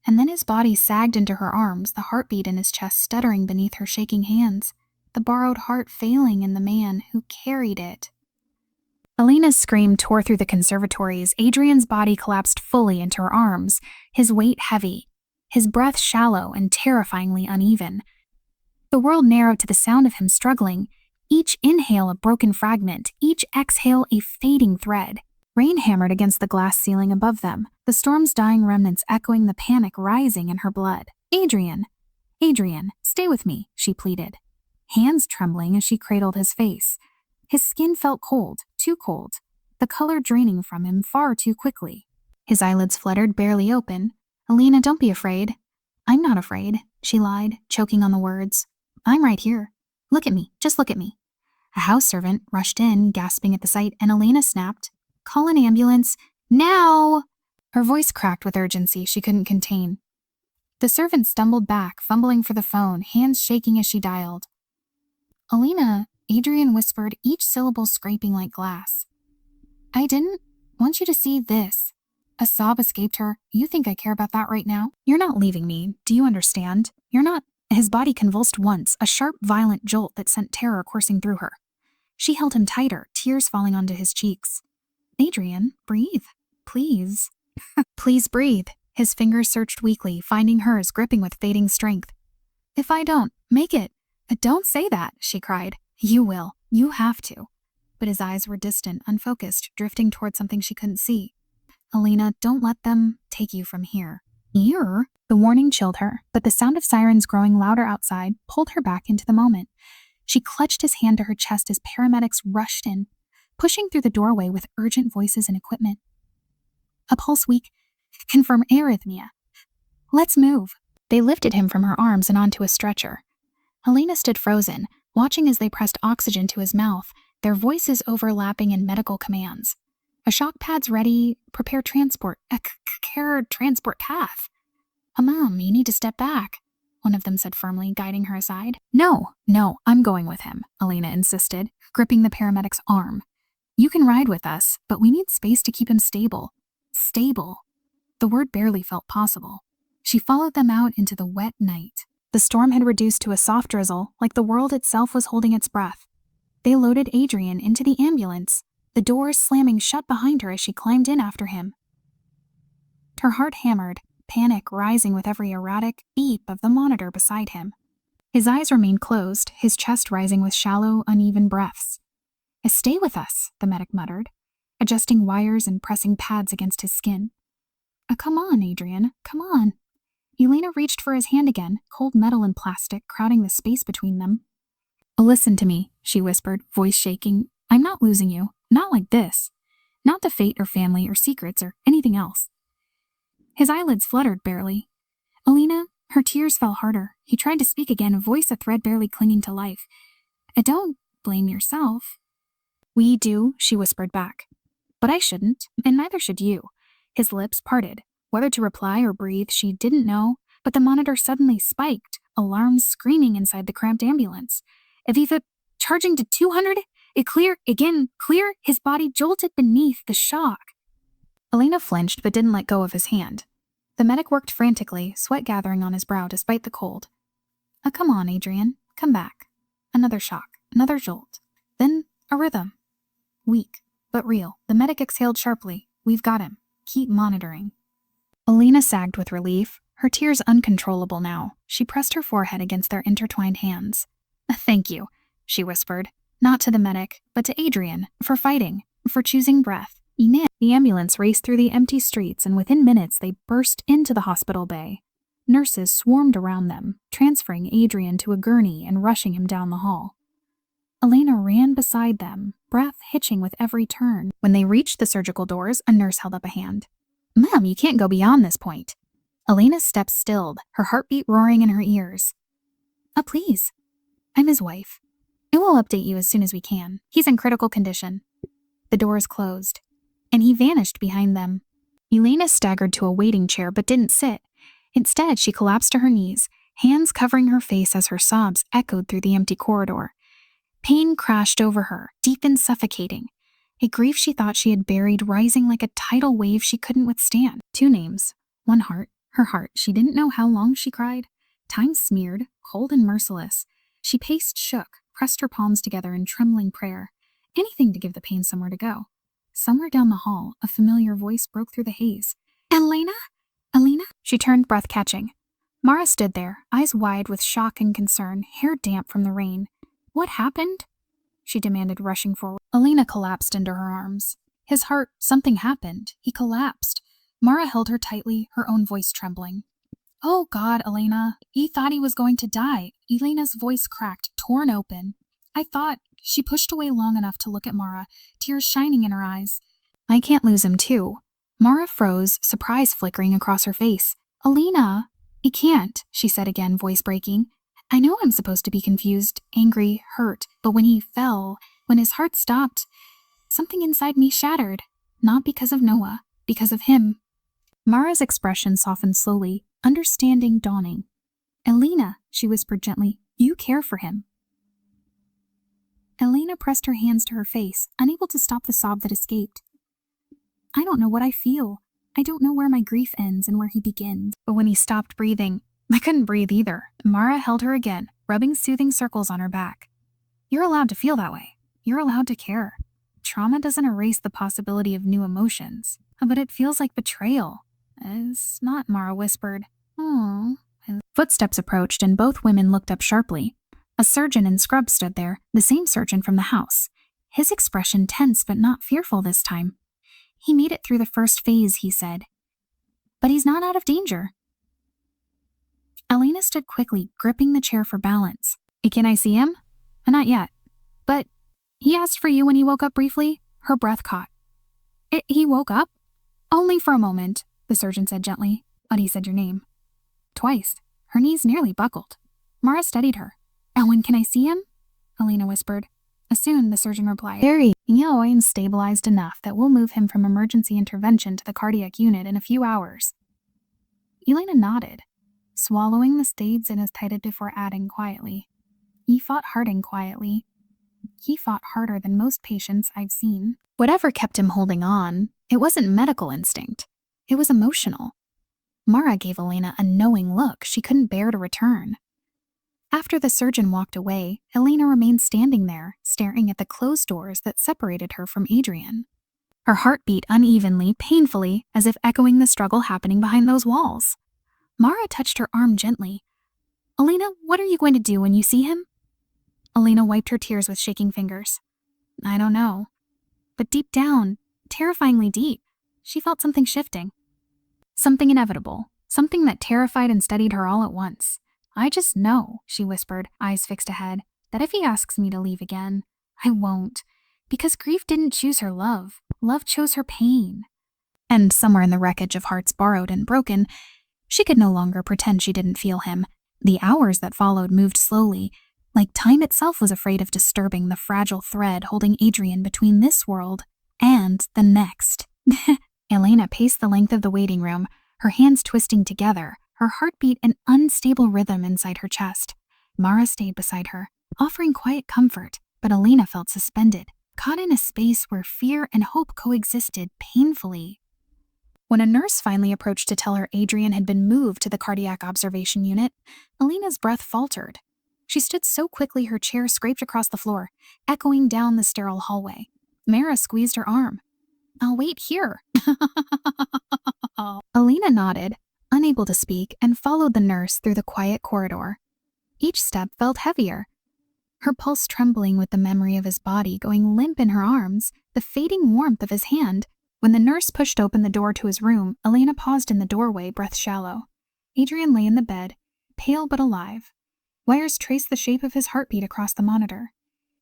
And then his body sagged into her arms, the heartbeat in his chest stuttering beneath her shaking hands, the borrowed heart failing in the man who carried it. Elena's scream tore through the conservatory as Adrian's body collapsed fully into her arms, his weight heavy, his breath shallow and terrifyingly uneven. The world narrowed to the sound of him struggling, each inhale a broken fragment, each exhale a fading thread. Rain hammered against the glass ceiling above them, the storm's dying remnants echoing the panic rising in her blood. Adrian, stay with me, she pleaded, hands trembling as she cradled his face. His skin felt cold, too cold, the color draining from him far too quickly. His eyelids fluttered, barely open. Elena, don't be afraid. I'm not afraid, she lied, choking on the words. I'm right here. Look at me, just look at me. A house servant rushed in, gasping at the sight, and Elena snapped, Call an ambulance, now! Her voice cracked with urgency she couldn't contain. The servant stumbled back, fumbling for the phone, hands shaking as she dialed. Elena, Adrian whispered, each syllable scraping like glass. I didn't want you to see this. A sob escaped her. You think I care about that right now? You're not leaving me. Do you understand? You're not His body convulsed once, a sharp, violent jolt that sent terror coursing through her. She held him tighter, tears falling onto his cheeks. Adrian, breathe. Please. Please breathe. His fingers searched weakly, finding hers, gripping with fading strength. If I don't, make it. Don't say that, she cried. You will. You have to. But his eyes were distant, unfocused, drifting toward something she couldn't see. Alina, don't let them take you from here. Here? The warning chilled her, but the sound of sirens growing louder outside pulled her back into the moment. She clutched his hand to her chest as paramedics rushed in, pushing through the doorway with urgent voices and equipment. A pulse weak. Confirm arrhythmia. Let's move. They lifted him from her arms and onto a stretcher. Alina stood frozen, watching as they pressed oxygen to his mouth, their voices overlapping in medical commands. A shock pad's ready. Prepare transport. Care transport path. Mom, you need to step back, one of them said firmly, guiding her aside. No, I'm going with him, Alina insisted, gripping the paramedic's arm. You can ride with us, but we need space to keep him stable. Stable. The word barely felt possible. She followed them out into the wet night. The storm had reduced to a soft drizzle, like the world itself was holding its breath. They loaded Adrian into the ambulance, the doors slamming shut behind her as she climbed in after him. Her heart hammered, panic rising with every erratic beep of the monitor beside him. His eyes remained closed, his chest rising with shallow, uneven breaths. Stay with us, the medic muttered, adjusting wires and pressing pads against his skin. Come on, Adrian, come on. Elena reached for his hand again, cold metal and plastic crowding the space between them. Listen to me, she whispered, voice shaking. I'm not losing you, not like this. Not to fate or family or secrets or anything else. His eyelids fluttered barely. Alina, her tears fell harder. He tried to speak again, a voice a thread barely clinging to life. Don't blame yourself. We do, she whispered back. But I shouldn't, and neither should you. His lips parted. Whether to reply or breathe, she didn't know, but the monitor suddenly spiked, alarms screaming inside the cramped ambulance. Aviva, charging to 200? Clear, again, clear. His body jolted beneath the shock. Alina flinched but didn't let go of his hand. The medic worked frantically, sweat gathering on his brow despite the cold. Come on, Adrian, come back. Another shock, another jolt. Then a rhythm. Weak, but real. The medic exhaled sharply. We've got him. Keep monitoring. Alina sagged with relief, her tears uncontrollable now. She pressed her forehead against their intertwined hands. Thank you, she whispered, not to the medic, but to Adrian, for fighting, for choosing breath. The ambulance raced through the empty streets, and within minutes they burst into the hospital bay. Nurses swarmed around them, transferring Adrian to a gurney and rushing him down the hall. Elena ran beside them, breath hitching with every turn. When they reached the surgical doors, a nurse held up a hand. Ma'am, you can't go beyond this point. Elena's steps stilled, her heartbeat roaring in her ears. Please. I'm his wife. I will update you as soon as we can. He's in critical condition. The doors closed, and he vanished behind them. Elena staggered to a waiting chair but didn't sit. Instead, she collapsed to her knees, hands covering her face as her sobs echoed through the empty corridor. Pain crashed over her, deep and suffocating. A grief she thought she had buried rising like a tidal wave she couldn't withstand. 2 names, 1 heart, her heart. She didn't know how long she cried. Time smeared, cold and merciless. She paced shook, pressed her palms together in trembling prayer. Anything to give the pain somewhere to go. Somewhere down the hall, a familiar voice broke through the haze. Elena? Alina? She turned, breath catching. Mara stood there, eyes wide with shock and concern, hair damp from the rain. What happened? She demanded, rushing forward. Alina collapsed into her arms. His heart, something happened. He collapsed. Mara held her tightly, her own voice trembling. Oh God, Elena. He thought he was going to die. Elena's voice cracked, torn open. I thought. She pushed away long enough to look at Mara, tears shining in her eyes. I can't lose him too. Mara froze, surprise flickering across her face. Alina. He can't, she said again, voice breaking. I know I'm supposed to be confused, angry, hurt, but when he fell, when his heart stopped, something inside me shattered. Not because of Noah, because of him. Mara's expression softened slowly, understanding dawning. Elena, she whispered gently, you care for him. Elena pressed her hands to her face, unable to stop the sob that escaped. I don't know what I feel. I don't know where my grief ends and where he begins. But when he stopped breathing, I couldn't breathe either. Mara held her again, rubbing soothing circles on her back. You're allowed to feel that way. You're allowed to care. Trauma doesn't erase the possibility of new emotions, but it feels like betrayal. It's not, Mara whispered. Oh. Footsteps approached and both women looked up sharply. A surgeon in scrubs stood there, the same surgeon from the house. His expression tense but not fearful this time. He made it through the first phase, he said. But he's not out of danger. Elena stood quickly, gripping the chair for balance. Can I see him? Not yet. But he asked for you when he woke up briefly? Her breath caught. He woke up? Only for a moment, the surgeon said gently, but he said your name. Twice. Her knees nearly buckled. Mara studied her. And when can I see him? Elena whispered. Soon, the surgeon replied. Very. Yoin's stabilized enough that we'll move him from emergency intervention to the cardiac unit in a few hours. Elena nodded, swallowing the staves in as tighted before adding quietly. He fought Harding quietly. He fought harder than most patients I've seen. Whatever kept him holding on, it wasn't medical instinct. It was emotional. Mara gave Elena a knowing look she couldn't bear to return. After the surgeon walked away, Elena remained standing there, staring at the closed doors that separated her from Adrian. Her heart beat unevenly, painfully, as if echoing the struggle happening behind those walls. Mara touched her arm gently. Elena, what are you going to do when you see him? Elena wiped her tears with shaking fingers. I don't know. But deep down, terrifyingly deep, she felt something shifting. Something inevitable, something that terrified and steadied her all at once. I just know, she whispered, eyes fixed ahead, that if he asks me to leave again, I won't. Because grief didn't choose her love. Love chose her pain. And somewhere in the wreckage of hearts borrowed and broken, she could no longer pretend she didn't feel him. The hours that followed moved slowly, like time itself was afraid of disturbing the fragile thread holding Adrian between this world and the next. Elena paced the length of the waiting room, her hands twisting together, her heartbeat an unstable rhythm inside her chest. Mara stayed beside her, offering quiet comfort, but Elena felt suspended, caught in a space where fear and hope coexisted painfully. When a nurse finally approached to tell her Adrian had been moved to the cardiac observation unit, Elena's breath faltered. She stood so quickly her chair scraped across the floor, echoing down the sterile hallway. Mara squeezed her arm. I'll wait here. Elena nodded, unable to speak, and followed the nurse through the quiet corridor. Each step felt heavier, her pulse trembling with the memory of his body going limp in her arms, the fading warmth of his hand. When the nurse pushed open the door to his room, Elena paused in the doorway, breath shallow. Adrian lay in the bed, pale but alive. Wires traced the shape of his heartbeat across the monitor.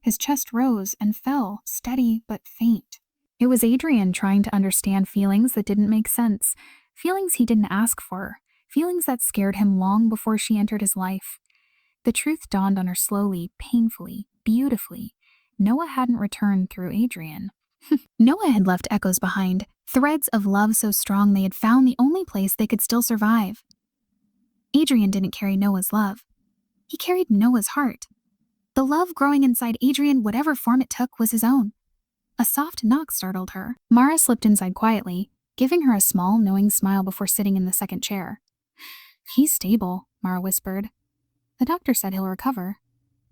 His chest rose and fell, steady but faint. It was Adrian trying to understand feelings that didn't make sense, feelings he didn't ask for, feelings that scared him long before she entered his life. The truth dawned on her slowly, painfully, beautifully. Noah hadn't returned through Adrian. Noah had left echoes behind, threads of love so strong they had found the only place they could still survive. Adrian didn't carry Noah's love. He carried Noah's heart. The love growing inside Adrian, whatever form it took, was his own. A soft knock startled her. Mara slipped inside quietly, giving her a small, knowing smile before sitting in the second chair. He's stable, Mara whispered. The doctor said he'll recover.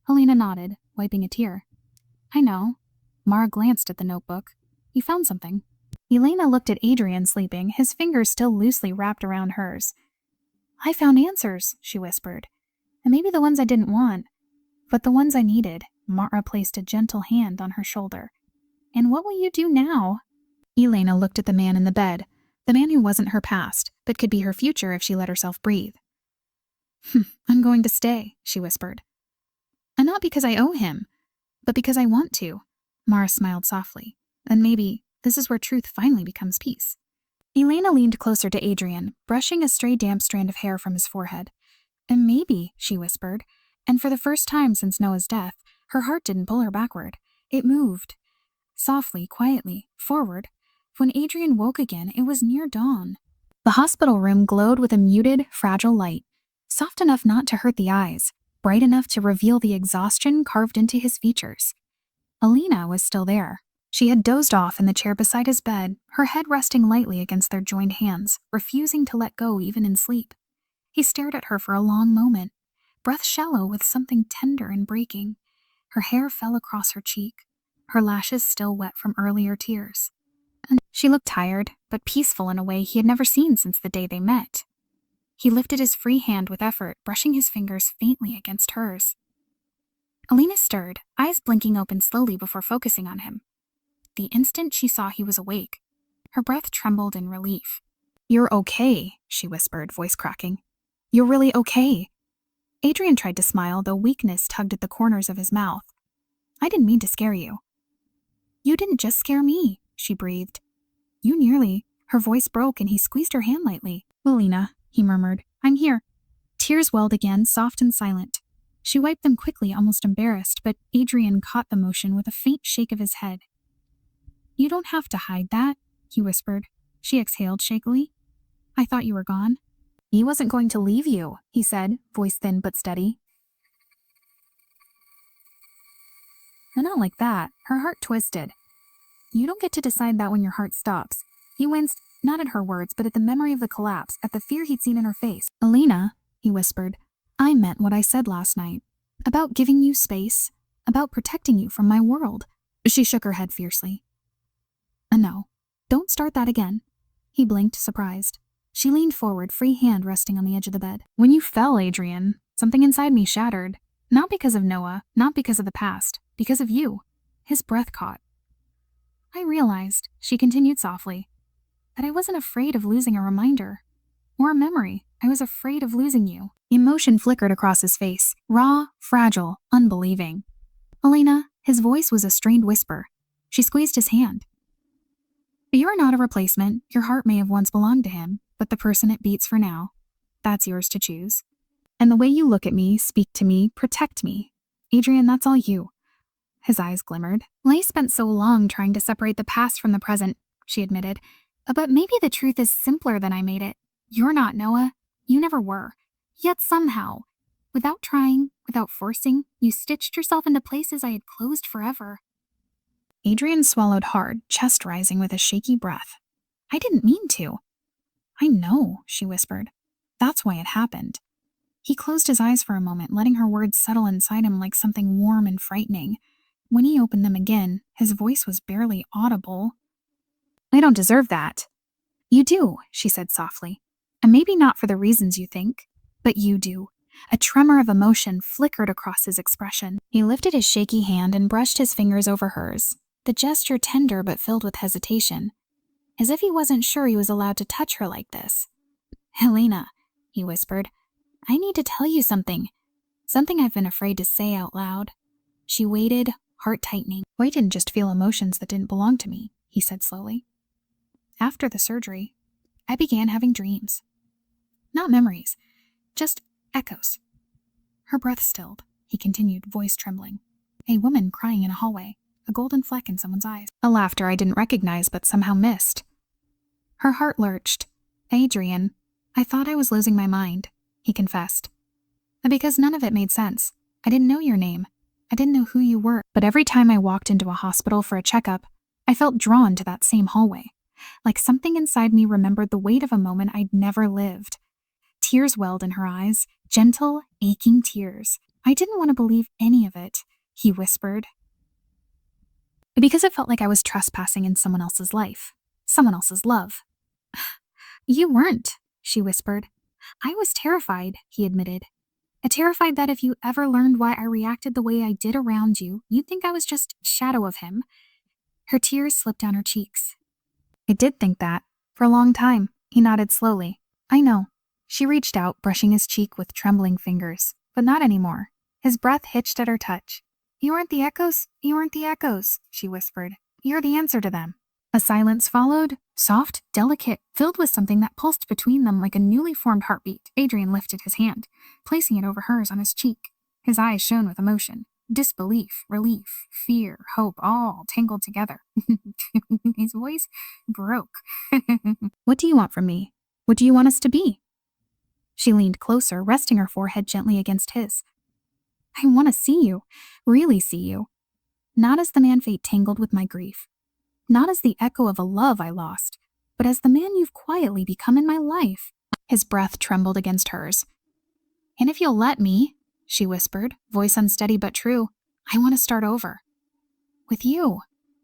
Helena nodded, wiping a tear. I know. Mara glanced at the notebook. You found something. Elena looked at Adrian sleeping, his fingers still loosely wrapped around hers. I found answers, she whispered. And maybe the ones I didn't want, but the ones I needed. Mara placed a gentle hand on her shoulder. And what will you do now? Elena looked at the man in the bed, the man who wasn't her past, but could be her future if she let herself breathe. I'm going to stay, she whispered. And not because I owe him, but because I want to. Mara smiled softly. And maybe this is where truth finally becomes peace. Elena leaned closer to Adrian, brushing a stray damp strand of hair from his forehead. And maybe, she whispered, and for the first time since Noah's death, her heart didn't pull her backward. It moved. Softly, quietly, forward. When Adrian woke again, it was near dawn. The hospital room glowed with a muted, fragile light, soft enough not to hurt the eyes, bright enough to reveal the exhaustion carved into his features. Elena was still there. She had dozed off in the chair beside his bed, her head resting lightly against their joined hands, refusing to let go even in sleep. He stared at her for a long moment, breath shallow with something tender and breaking. Her hair fell across her cheek, her lashes still wet from earlier tears. And she looked tired, but peaceful in a way he had never seen since the day they met. He lifted his free hand with effort, brushing his fingers faintly against hers. Alina stirred, eyes blinking open slowly before focusing on him. The instant she saw he was awake, her breath trembled in relief. "You're okay," she whispered, voice cracking. "You're really okay." Adrian tried to smile, though weakness tugged at the corners of his mouth. "I didn't mean to scare you." "You didn't just scare me," she breathed. "You nearly." Her voice broke and he squeezed her hand lightly. "Alina," he murmured, "I'm here." Tears welled again, soft and silent. She wiped them quickly, almost embarrassed, but Adrian caught the motion with a faint shake of his head. "You don't have to hide that," he whispered. She exhaled shakily. "I thought you were gone." "He wasn't going to leave you," he said, voice thin but steady. "And not like that." Her heart twisted. "You don't get to decide that when your heart stops." He winced, not at her words, but at the memory of the collapse, at the fear he'd seen in her face. "Alina," he whispered, "I meant what I said last night. About giving you space. About protecting you from my world." She shook her head fiercely. "No. Don't start that again." He blinked, surprised. She leaned forward, free hand resting on the edge of the bed. "When you fell, Adrian, something inside me shattered. Not because of Noah, not because of the past, because of you." His breath caught. "I realized," she continued softly, "that I wasn't afraid of losing a reminder. Or a memory. I was afraid of losing you." Emotion flickered across his face, raw, fragile, unbelieving. "Alina," his voice was a strained whisper. She squeezed his hand. "You're not a replacement. Your heart may have once belonged to him, but the person it beats for now, that's yours to choose. And the way you look at me, speak to me, protect me. Adrian, that's all you." His eyes glimmered. "Lay spent so long trying to separate the past from the present," she admitted. "But maybe the truth is simpler than I made it. You're not Noah. You never were. Yet somehow, without trying, without forcing, you stitched yourself into places I had closed forever." Adrian swallowed hard, chest rising with a shaky breath. "I didn't mean to." "I know," she whispered. "That's why it happened." He closed his eyes for a moment, letting her words settle inside him like something warm and frightening. When he opened them again, his voice was barely audible. "I don't deserve that." "You do," she said softly. "And maybe not for the reasons you think, but you do." A tremor of emotion flickered across his expression. He lifted his shaky hand and brushed his fingers over hers, the gesture tender but filled with hesitation, as if he wasn't sure he was allowed to touch her like this. "Helena," he whispered, "I need to tell you something. Something I've been afraid to say out loud." She waited, heart tightening. "I didn't just feel emotions that didn't belong to me," he said slowly. "After the surgery, I began having dreams. Not memories, just echoes." Her breath stilled. He continued, voice trembling. "A woman crying in a hallway, a golden fleck in someone's eyes. A laughter I didn't recognize but somehow missed." Her heart lurched. "Adrian, I thought I was losing my mind," he confessed. "Because none of it made sense. I didn't know your name. I didn't know who you were. But every time I walked into a hospital for a checkup, I felt drawn to that same hallway. Like something inside me remembered the weight of a moment I'd never lived." Tears welled in her eyes, gentle, aching tears. "I didn't want to believe any of it," he whispered. "Because it felt like I was trespassing in someone else's life. Someone else's love." "You weren't," she whispered. "I was terrified," he admitted. "Terrified that if you ever learned why I reacted the way I did around you, you'd think I was just a shadow of him." Her tears slipped down her cheeks. "I did think that. For a long time." He nodded slowly. "I know." She reached out, brushing his cheek with trembling fingers. "But not anymore." His breath hitched at her touch. "You aren't the echoes? You aren't the echoes," she whispered. "You're the answer to them." A silence followed, soft, delicate, filled with something that pulsed between them like a newly formed heartbeat. Adrian lifted his hand, placing it over hers on his cheek. His eyes shone with emotion. Disbelief, relief, fear, hope, all tangled together. His voice broke. "What do you want from me? What do you want us to be?" She leaned closer, resting her forehead gently against his. "I want to see you, really see you. Not as the man fate tangled with my grief. Not as the echo of a love I lost, but as the man you've quietly become in my life." His breath trembled against hers. "And if you'll let me," she whispered, voice unsteady but true, "I want to start over. With you.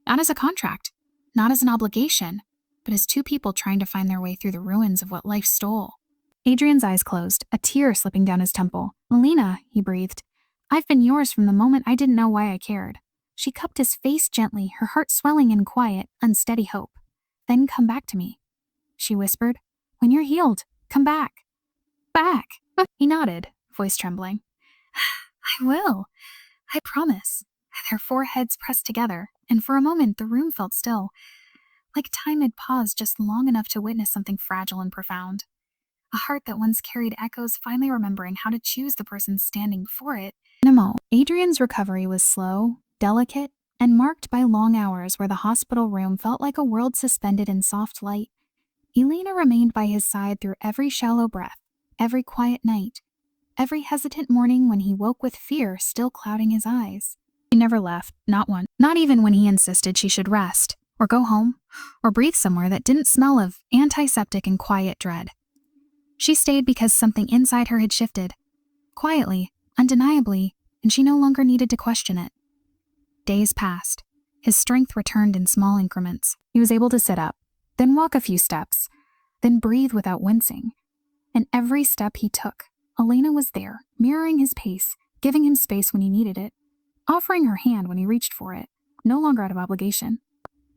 Not as a contract, not as an obligation, but as two people trying to find their way through the ruins of what life stole." Adrian's eyes closed, a tear slipping down his temple. "Melina," he breathed, "I've been yours from the moment I didn't know why I cared." She cupped his face gently, her heart swelling in quiet, unsteady hope. "Then come back to me," she whispered. "When you're healed, come back." "Back?" He nodded, voice trembling. "I will. I promise." Their foreheads pressed together, and for a moment the room felt still, like time had paused just long enough to witness something fragile and profound. A heart that once carried echoes finally remembering how to choose the person standing before it. Adrian's recovery was slow, delicate, and marked by long hours where the hospital room felt like a world suspended in soft light. Elena remained by his side through every shallow breath, every quiet night, every hesitant morning when he woke with fear still clouding his eyes. She never left, not once, not even when he insisted she should rest, or go home, or breathe somewhere that didn't smell of antiseptic and quiet dread. She stayed because something inside her had shifted, quietly, undeniably, and she no longer needed to question it. Days passed. His strength returned in small increments. He was able to sit up, then walk a few steps, then breathe without wincing. And every step he took, Elena was there, mirroring his pace, giving him space when he needed it, offering her hand when he reached for it, no longer out of obligation,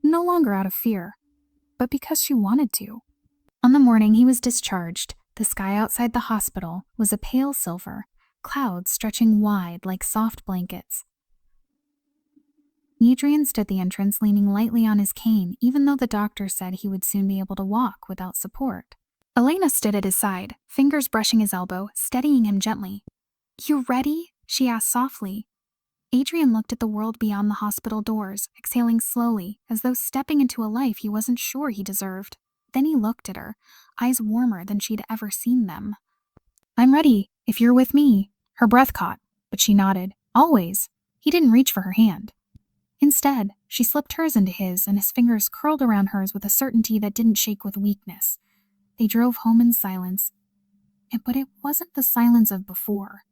no longer out of fear, but because she wanted to. On the morning he was discharged, the sky outside the hospital was a pale silver, clouds stretching wide like soft blankets. Adrian stood at the entrance leaning lightly on his cane, even though the doctor said he would soon be able to walk without support. Elena stood at his side, fingers brushing his elbow, steadying him gently. "You ready?" she asked softly. Adrian looked at the world beyond the hospital doors, exhaling slowly, as though stepping into a life he wasn't sure he deserved. Then he looked at her, eyes warmer than she'd ever seen them. "I'm ready, if you're with me." Her breath caught, but she nodded. Always. He didn't reach for her hand. Instead, she slipped hers into his, and his fingers curled around hers with a certainty that didn't shake with weakness. They drove home in silence. But it wasn't the silence of before.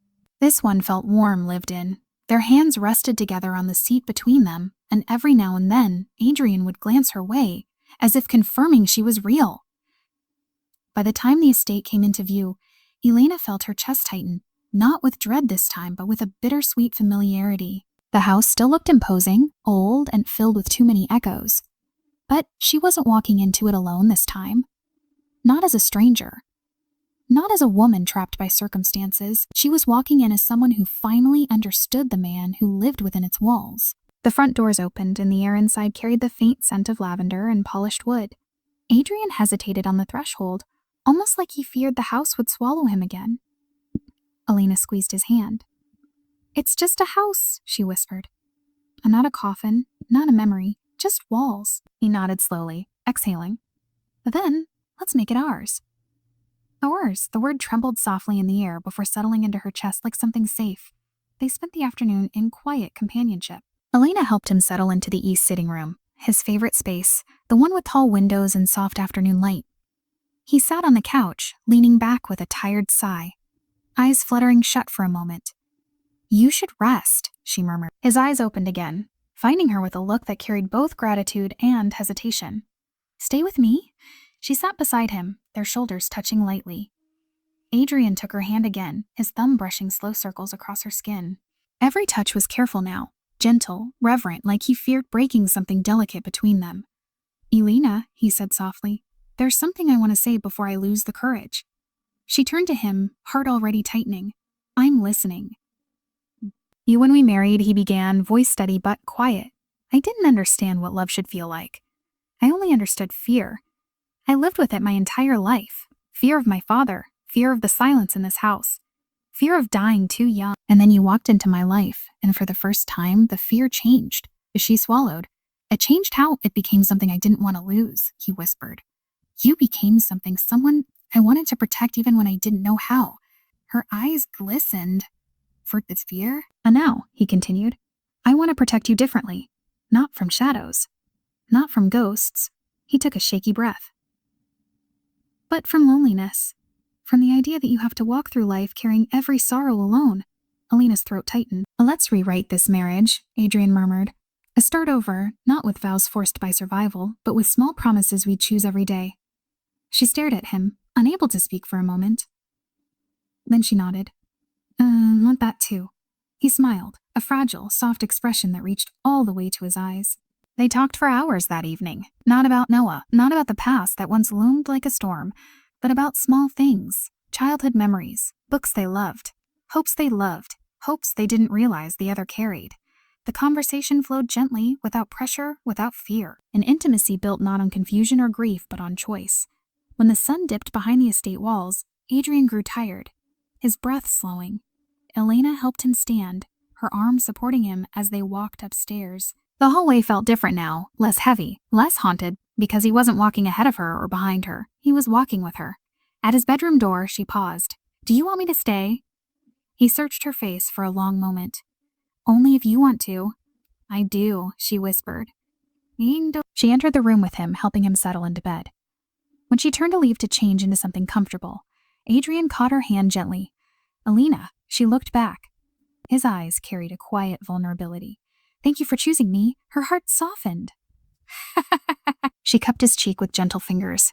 This one felt warm, lived in. Their hands rested together on the seat between them, and every now and then, Adrian would glance her way, as if confirming she was real. By the time the estate came into view, Elena felt her chest tighten, not with dread this time, but with a bittersweet familiarity. The house still looked imposing, old, and filled with too many echoes. But she wasn't walking into it alone this time. Not as a stranger. Not as a woman trapped by circumstances. She was walking in as someone who finally understood the man who lived within its walls. The front doors opened, and the air inside carried the faint scent of lavender and polished wood. Adrian hesitated on the threshold, almost like he feared the house would swallow him again. Elena squeezed his hand. "It's just a house," she whispered. "Not a coffin, not a memory, just walls." He nodded slowly, exhaling. "But then, let's make it ours." Ours, the word trembled softly in the air before settling into her chest like something safe. They spent the afternoon in quiet companionship. Elena helped him settle into the east sitting room, his favorite space, the one with tall windows and soft afternoon light. He sat on the couch, leaning back with a tired sigh, eyes fluttering shut for a moment. "You should rest," she murmured. His eyes opened again, finding her with a look that carried both gratitude and hesitation. "Stay with me?" She sat beside him, their shoulders touching lightly. Adrian took her hand again, his thumb brushing slow circles across her skin. Every touch was careful now, gentle, reverent, like he feared breaking something delicate between them. "Elena," he said softly, "there's something I want to say before I lose the courage." She turned to him, heart already tightening. "I'm listening." "When we married," he began, voice steady but quiet, "I didn't understand what love should feel like. I only understood fear. I lived with it my entire life. Fear of my father, fear of the silence in this house, fear of dying too young. And then you walked into my life, and for the first time, the fear changed." She swallowed. "It changed how it became something I didn't want to lose," he whispered. "You became someone I wanted to protect even when I didn't know how." Her eyes glistened. "For this fear? And now," he continued, "I want to protect you differently. Not from shadows. Not from ghosts." He took a shaky breath. "But from loneliness. From the idea that you have to walk through life carrying every sorrow alone. Alina's throat tightened. Let's rewrite this marriage, Adrian murmured. Start over, not with vows forced by survival, but with small promises we choose every day. She stared at him, unable to speak for a moment. Then she nodded. Want that too. He smiled, a fragile, soft expression that reached all the way to his eyes. They talked for hours that evening, not about Noah, not about the past that once loomed like a storm, but about small things, childhood memories, books they loved, hopes they didn't realize the other carried. The conversation flowed gently, without pressure, without fear, an intimacy built not on confusion or grief, but on choice. When the sun dipped behind the estate walls, Adrian grew tired, his breath slowing. Elena helped him stand, her arm supporting him as they walked upstairs. The hallway felt different now, less heavy, less haunted, because he wasn't walking ahead of her or behind her. He was walking with her. At his bedroom door, she paused. Do you want me to stay? He searched her face for a long moment. Only if you want to. I do, she whispered. She entered the room with him, helping him settle into bed. When she turned to leave to change into something comfortable, Adrian caught her hand gently. Alina, she looked back. His eyes carried a quiet vulnerability. Thank you for choosing me. Her heart softened. She cupped his cheek with gentle fingers.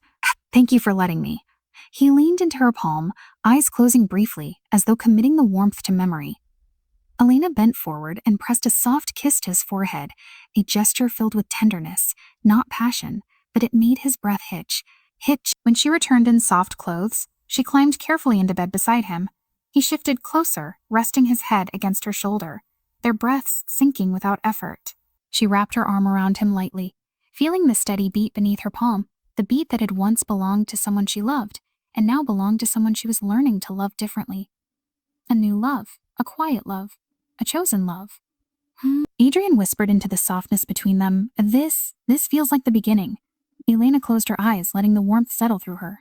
Thank you for letting me. He leaned into her palm, eyes closing briefly, as though committing the warmth to memory. Alina bent forward and pressed a soft kiss to his forehead, a gesture filled with tenderness, not passion, but it made his breath hitch. When she returned in soft clothes, she climbed carefully into bed beside him. He shifted closer, resting his head against her shoulder, their breaths sinking without effort. She wrapped her arm around him lightly, feeling the steady beat beneath her palm, the beat that had once belonged to someone she loved, and now belonged to someone she was learning to love differently. A new love, a quiet love, a chosen love. Adrian whispered into the softness between them, This feels like the beginning. Elena closed her eyes, letting the warmth settle through her.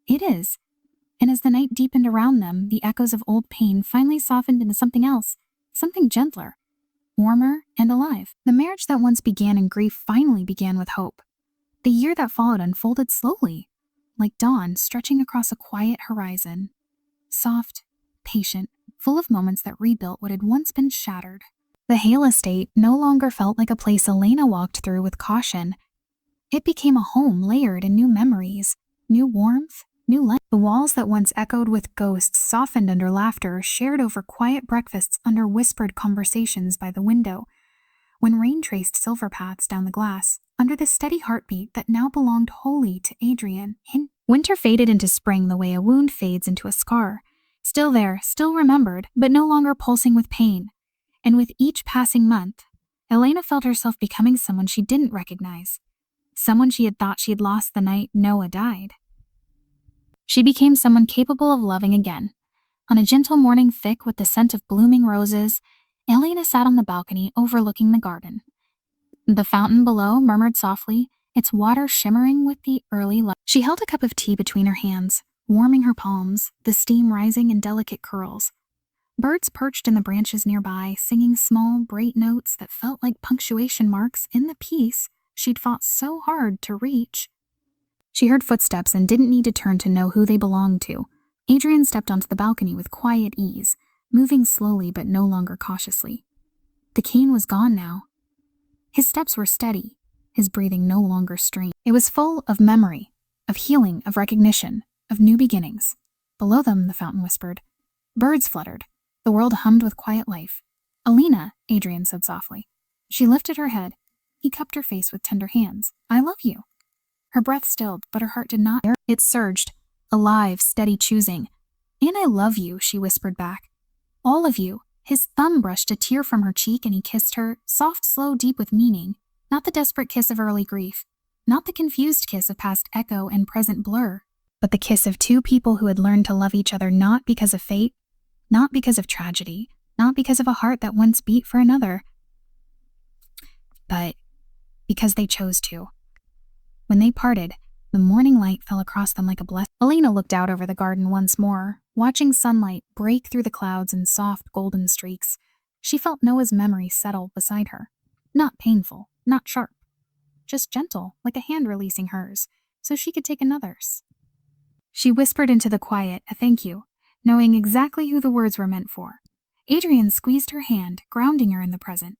It is. And as the night deepened around them, the echoes of old pain finally softened into something else, something gentler, warmer, and alive. The marriage that once began in grief finally began with hope. The year that followed unfolded slowly, like dawn stretching across a quiet horizon. Soft, patient, full of moments that rebuilt what had once been shattered. The Hale estate no longer felt like a place Elena walked through with caution. It became a home layered in new memories, new warmth, new light. The walls that once echoed with ghosts softened under laughter, shared over quiet breakfasts under whispered conversations by the window. When rain traced silver paths down the glass, under the steady heartbeat that now belonged wholly to Adrian, winter faded into spring the way a wound fades into a scar. Still there, still remembered, but no longer pulsing with pain. And with each passing month, Elena felt herself becoming someone she didn't recognize. Someone she had thought she had lost the night Noah died. She became someone capable of loving again. On a gentle morning thick with the scent of blooming roses, Elena sat on the balcony overlooking the garden. The fountain below murmured softly, its water shimmering with the early light. She held a cup of tea between her hands, warming her palms, the steam rising in delicate curls. Birds perched in the branches nearby, singing small, bright notes that felt like punctuation marks in the peace she'd fought so hard to reach. She heard footsteps and didn't need to turn to know who they belonged to. Adrian stepped onto the balcony with quiet ease, moving slowly but no longer cautiously. The cane was gone now. His steps were steady, his breathing no longer strained. It was full of memory, of healing, of recognition, of new beginnings. Below them, the fountain whispered. Birds fluttered. The world hummed with quiet life. Alina, Adrian said softly. She lifted her head. He cupped her face with tender hands. I love you. Her breath stilled, but her heart did not. It surged, alive, steady choosing. And I love you, she whispered back. All of you. His thumb brushed a tear from her cheek and he kissed her, soft, slow, deep with meaning. Not the desperate kiss of early grief. Not the confused kiss of past echo and present blur. But the kiss of two people who had learned to love each other not because of fate, not because of tragedy, not because of a heart that once beat for another, but because they chose to. When they parted, the morning light fell across them like a blessing. Elena looked out over the garden once more, watching sunlight break through the clouds in soft golden streaks. She felt Noah's memory settle beside her. Not painful, not sharp, just gentle, like a hand releasing hers, so she could take another's. She whispered into the quiet a thank you, knowing exactly who the words were meant for. Adrian squeezed her hand, grounding her in the present.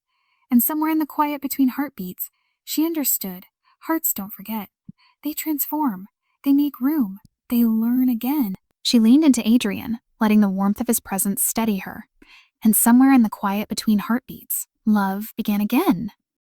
And somewhere in the quiet between heartbeats, she understood. Hearts don't forget. They transform. They make room. They learn again. She leaned into Adrian, letting the warmth of his presence steady her. And somewhere in the quiet between heartbeats, love began again.